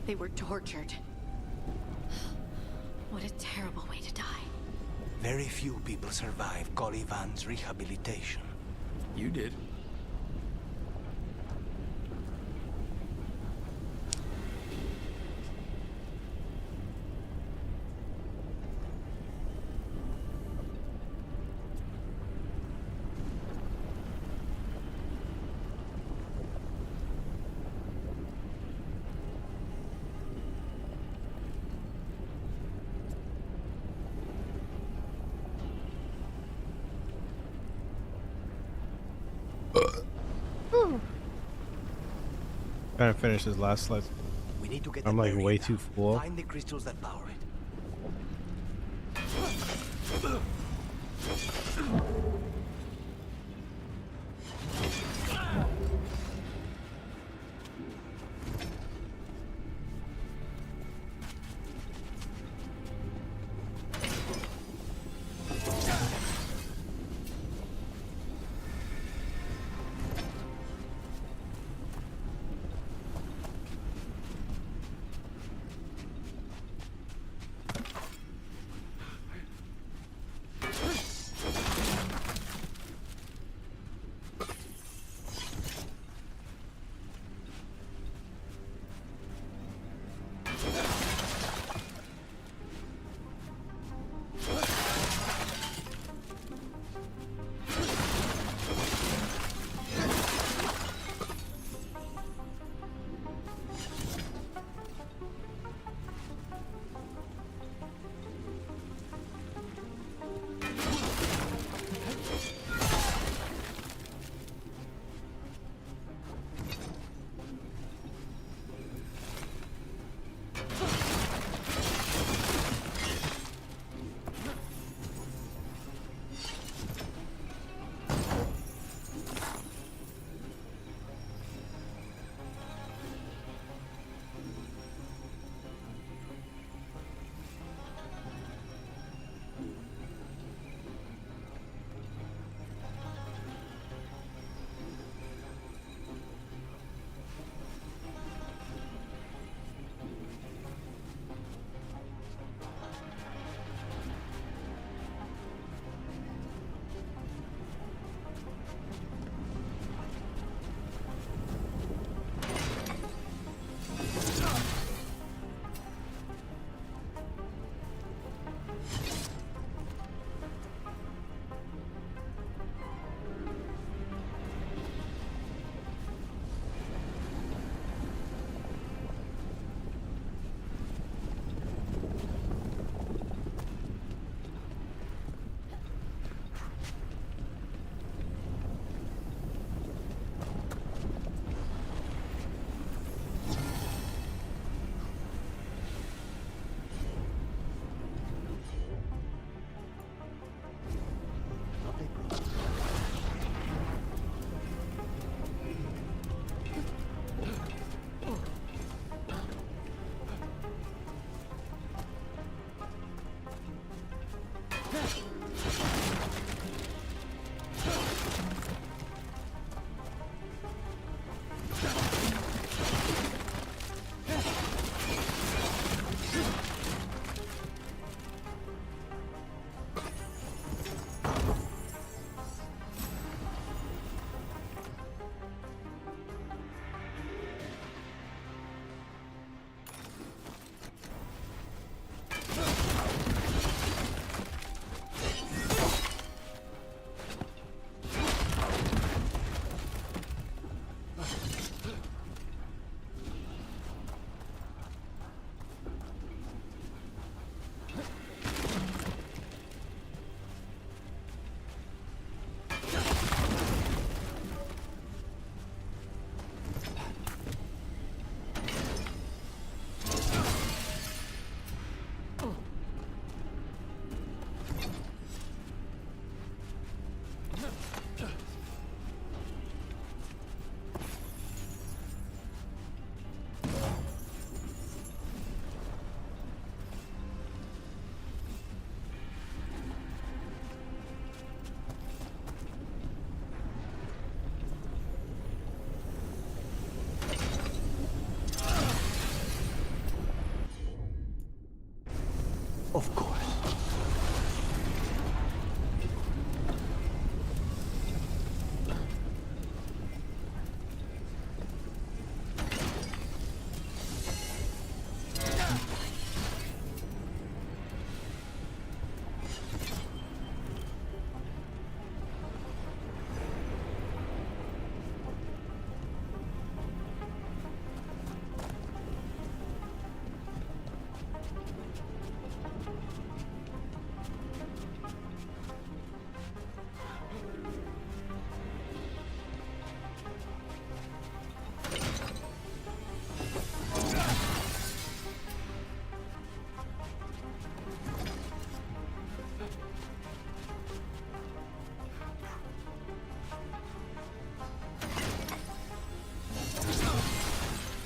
They were tortured. What a terrible way to die. Very few people survive Colivan's rehabilitation. You did. Trying to finish this last slide. We need to get I'm the like barrier way down. too full. Find the crystals that power it. Of course.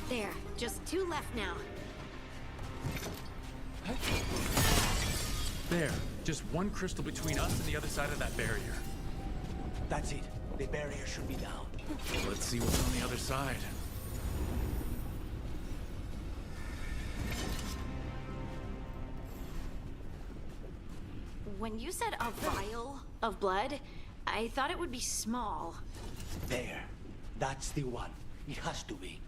There, just 2 left now. There, just 1 crystal between us and the other side of that barrier. That's it. The barrier should be down. Let's see what's on the other side. When you said a vial of blood, I thought it would be small. There. That's the one. It has to be.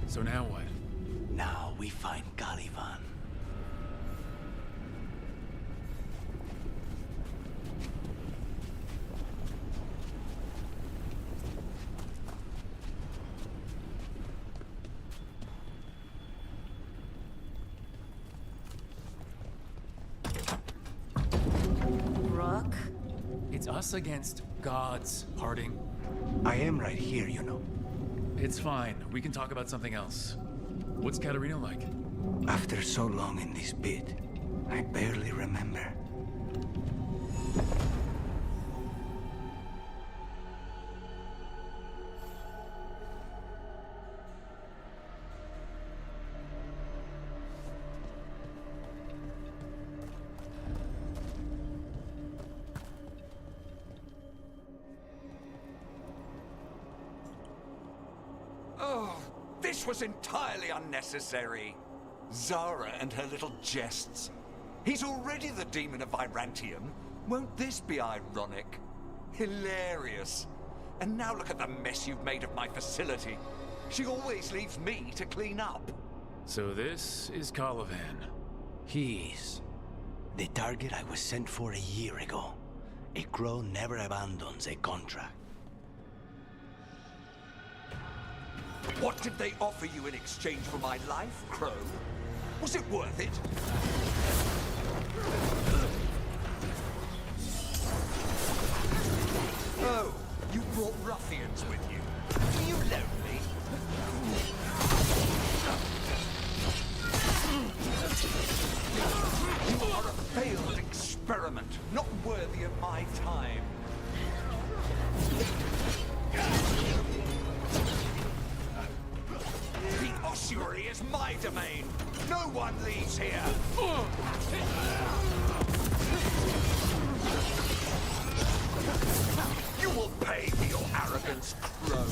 So now what? Now we find Caliban. Rook? It's us against gods, Harding. I am right here, you know. It's fine. We can talk about something else. What's Katarina like? After so long in this pit, I barely remember. This was entirely unnecessary. Zara and her little jests. He's already the demon of Virantium. Won't this be ironic? Hilarious. And now look at the mess you've made of my facility. She always leaves me to clean up. So this is Colivan. He is the target I was sent for a year ago. A crow never abandons a contract. What did they offer you in exchange for my life, Crow? Was it worth it? Oh, you brought ruffians with you. Are you lonely? You are a failed experiment, not worthy of my time. The ossuary is my domain. No one leaves here. You will pay for your arrogance, Crow.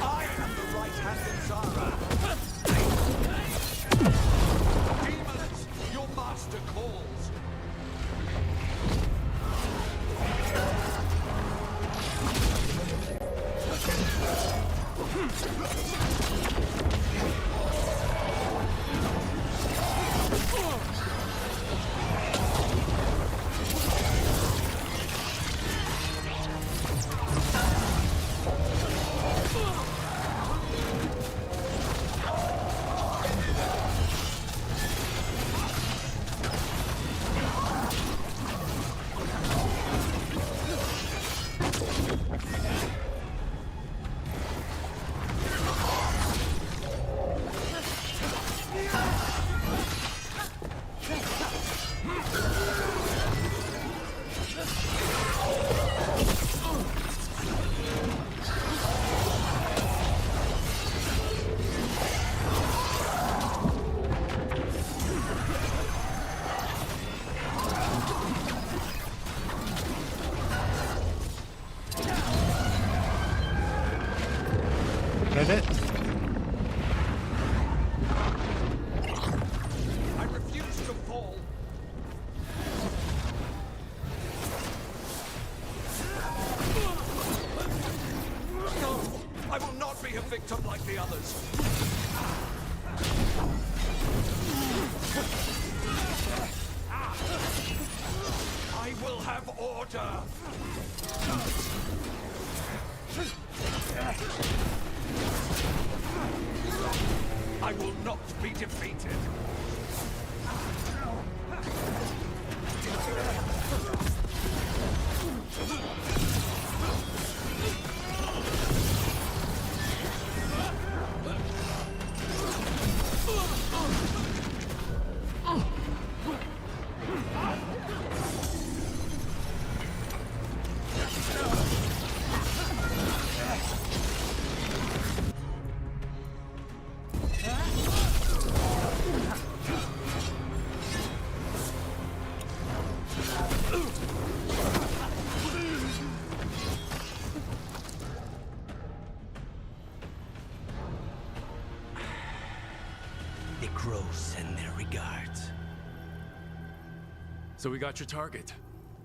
I am the right-handed Zara. Demons, your master calls. Get it? I refuse to fall. No, I will not be a victim like the others. I will have order. I will not be defeated. The crows send their regards. So we got your target.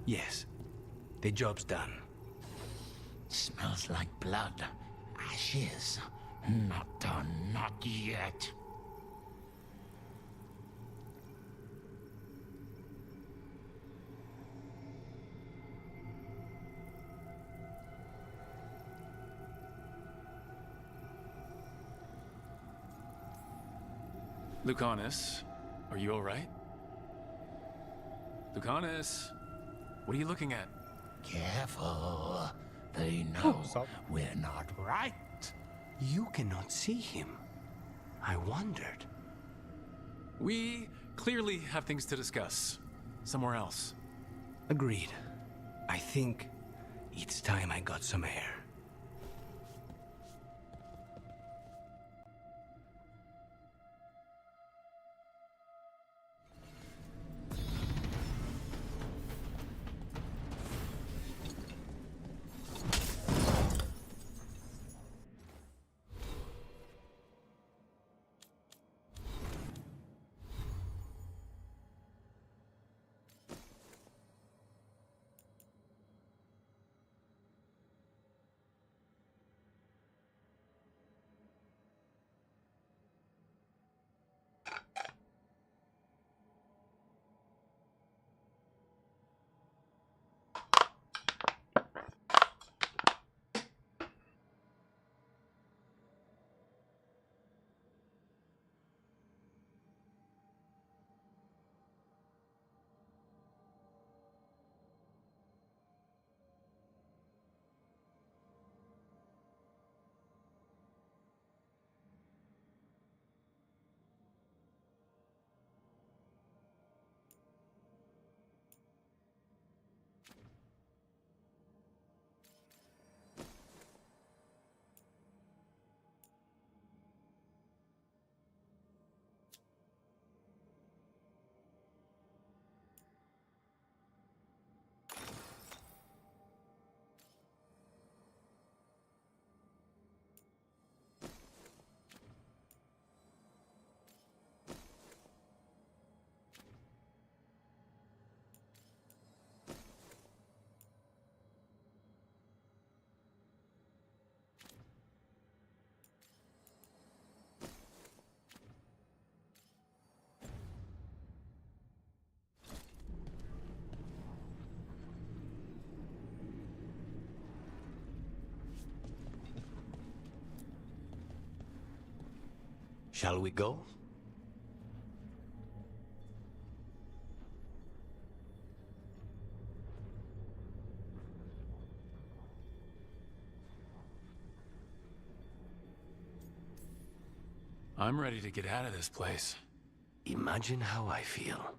Yes, the job's done. Smells like blood. Ashes. Not done, not yet. Lucanus, are you all right? Lucanus, what are you looking at? Careful. They know we're not right. You cannot see him. I wondered. We clearly have things to discuss. Somewhere else. Agreed. I think it's time I got some air. Shall we go? I'm ready to get out of this place. Imagine how I feel.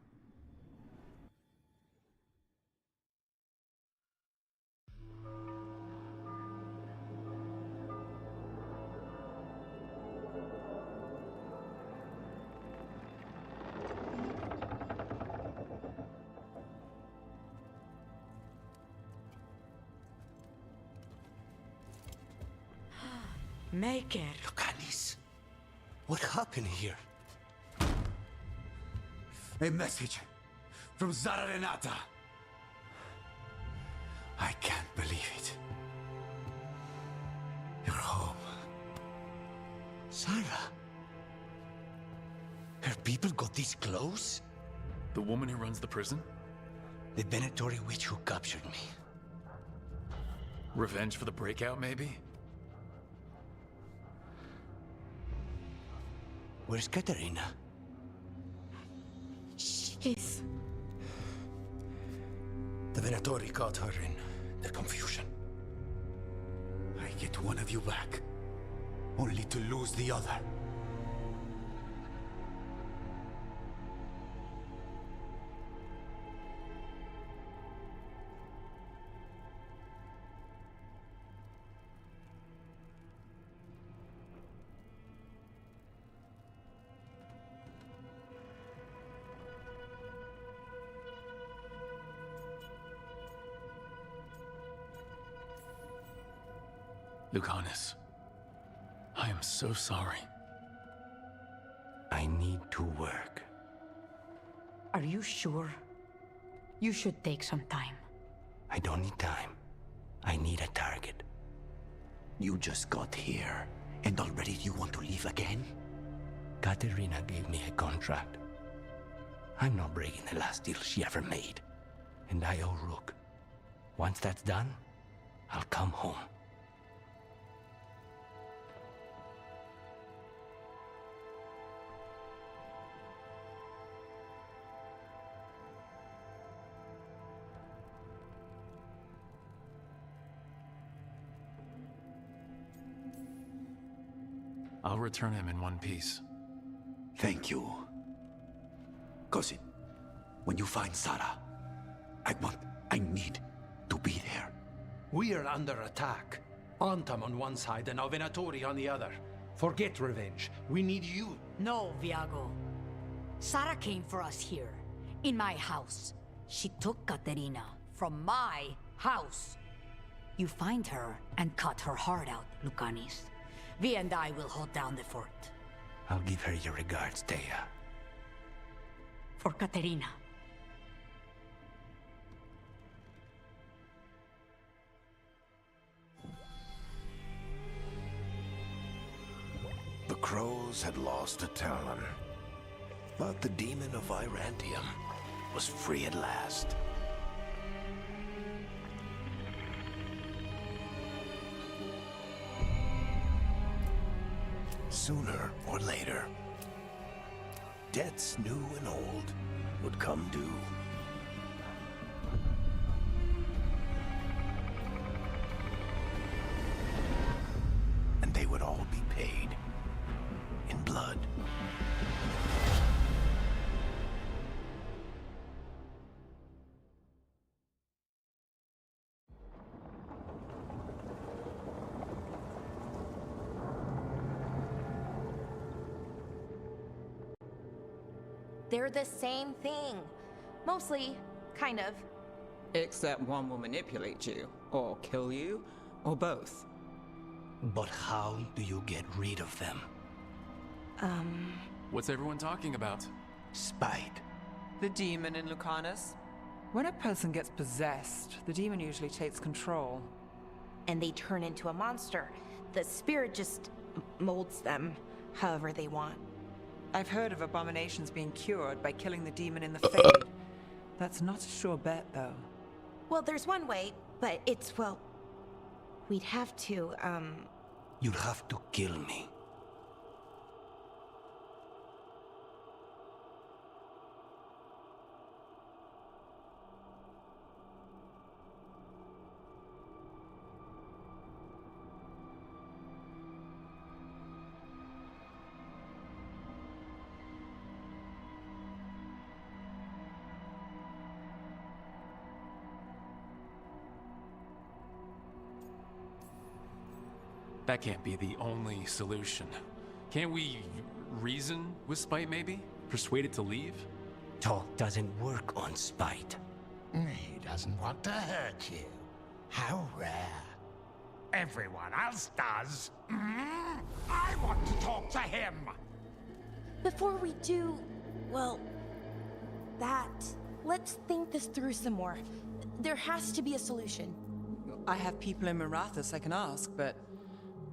Make it. Lucanis, what happened here? A message from Zara Renata. I can't believe it. You're home. Sarah? Her people got this close? The woman who runs the prison? The Venatori witch who captured me. Revenge for the breakout, maybe? Where's Katerina? She's... The Venatori caught her in their confusion. I get one of you back, only to lose the other. Lucanus, I am so sorry. I need to work. Are you sure? You should take some time. I don't need time. I need a target. You just got here, and already you want to leave again? Katerina gave me a contract. I'm not breaking the last deal she ever made. And I owe Rook. Once that's done, I'll come home. I'll return him in one piece. Thank you. Cousin, when you find Sarah, I need to be there. We are under attack. Antam on one side and Venatori on the other. Forget revenge. We need you. No, Viago. Sarah came for us here, in my house. She took Katerina from my house. You find her and cut her heart out, Lucanis. Vi and I will hold down the fort. I'll give her your regards, Thea. For Katerina. The crows had lost a talon, but the demon of Irantium was free at last. Sooner or later, debts new and old would come due. And they would all be paid in blood. They're the same thing. Mostly, kind of. Except one will manipulate you, or kill you, or both. But how do you get rid of them? What's everyone talking about? Spite. The demon in Lucanus. When a person gets possessed, the demon usually takes control. And they turn into a monster. The spirit just molds them however they want. I've heard of abominations being cured by killing the demon in the Fade. That's not a sure bet, though. Well, there's one way, but it's, well... We'd have to, You'd have to kill me. That can't be the only solution. Can't we reason with Spite, maybe? Persuade it to leave? Talk doesn't work on Spite. He doesn't want to hurt you. How rare. Everyone else does. I want to talk to him. Before we do, well, that, let's think this through some more. There has to be a solution. I have people in Marathas I can ask, but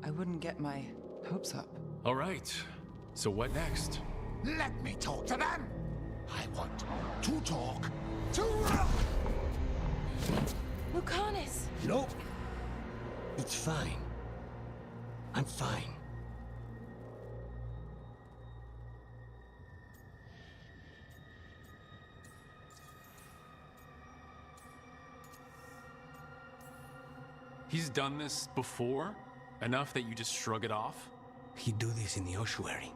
I wouldn't get my hopes up. All right. So what next? Let me talk to them. I want to talk to Lucanus! Nope. It's fine. I'm fine. He's done this before? Enough that you just shrug it off? He'd do this in the ossuary.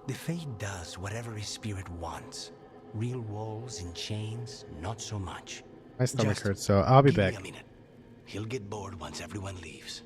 The Fade does whatever his spirit wants. Real walls and chains, not so much. My stomach Just hurts, so I'll be give me back. a minute. He'll get bored once everyone leaves.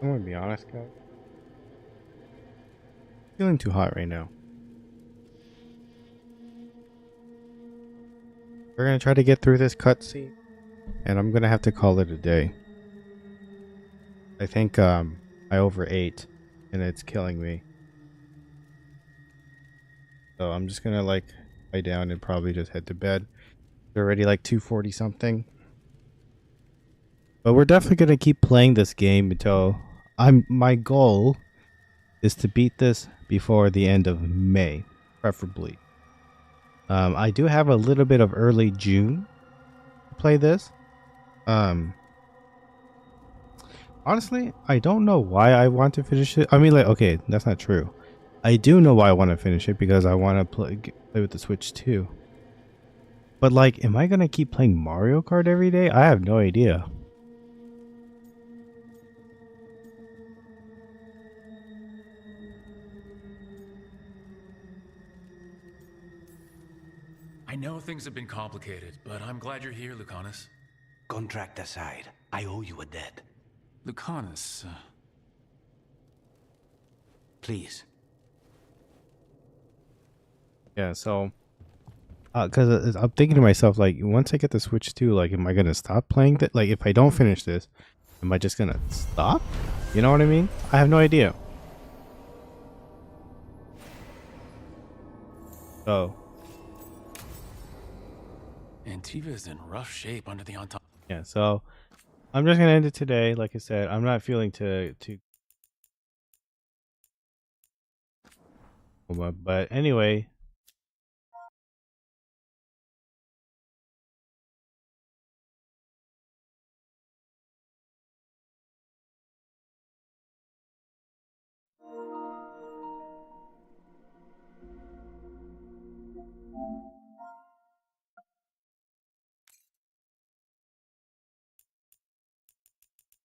I'm gonna be honest, guys. Feeling too hot right now. We're gonna try to get through this cutscene, and I'm gonna have to call it a day. I think I overate, and it's killing me. So I'm just gonna like lie down and probably just head to bed. It's already like 2:40 something. But we're definitely gonna keep playing this game until my goal is to beat this before the end of May, preferably. I do have a little bit of early June to play this. Honestly, I don't know why I want to finish it. I mean, like, okay, that's not true. I do know why I want to finish it because I want to play with the Switch too. But like, am I gonna keep playing Mario Kart every day? I have no idea. I know things have been complicated, but I'm glad you're here, Lucanus. Contract aside, I owe you a debt. Lucanus, Please. Yeah, so because I'm thinking to myself, like, once I get the Switch too, like, am I gonna stop playing that? Like, if I don't finish this, am I just gonna stop? You know what I mean? I have no idea. So Antiva is in rough shape under the Entente. yeah, so I'm just gonna end it today. Like I said, I'm not feeling to but anyway.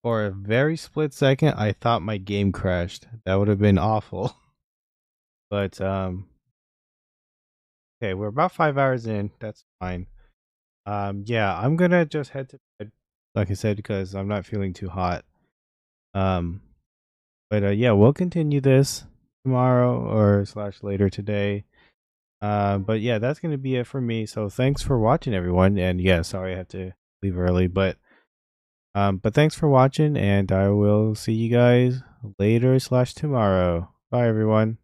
For a very split second, I thought my game crashed. That would have been awful. But okay, we're about 5 hours in. That's fine. Yeah, I'm gonna just head to bed, like I said, because I'm not feeling too hot. Um, but yeah, we'll continue this tomorrow or slash later today. But yeah, that's gonna be it for me. So thanks for watching, everyone. And yeah, sorry I have to leave early, but thanks for watching, and I will see you guys later slash tomorrow. Bye, everyone.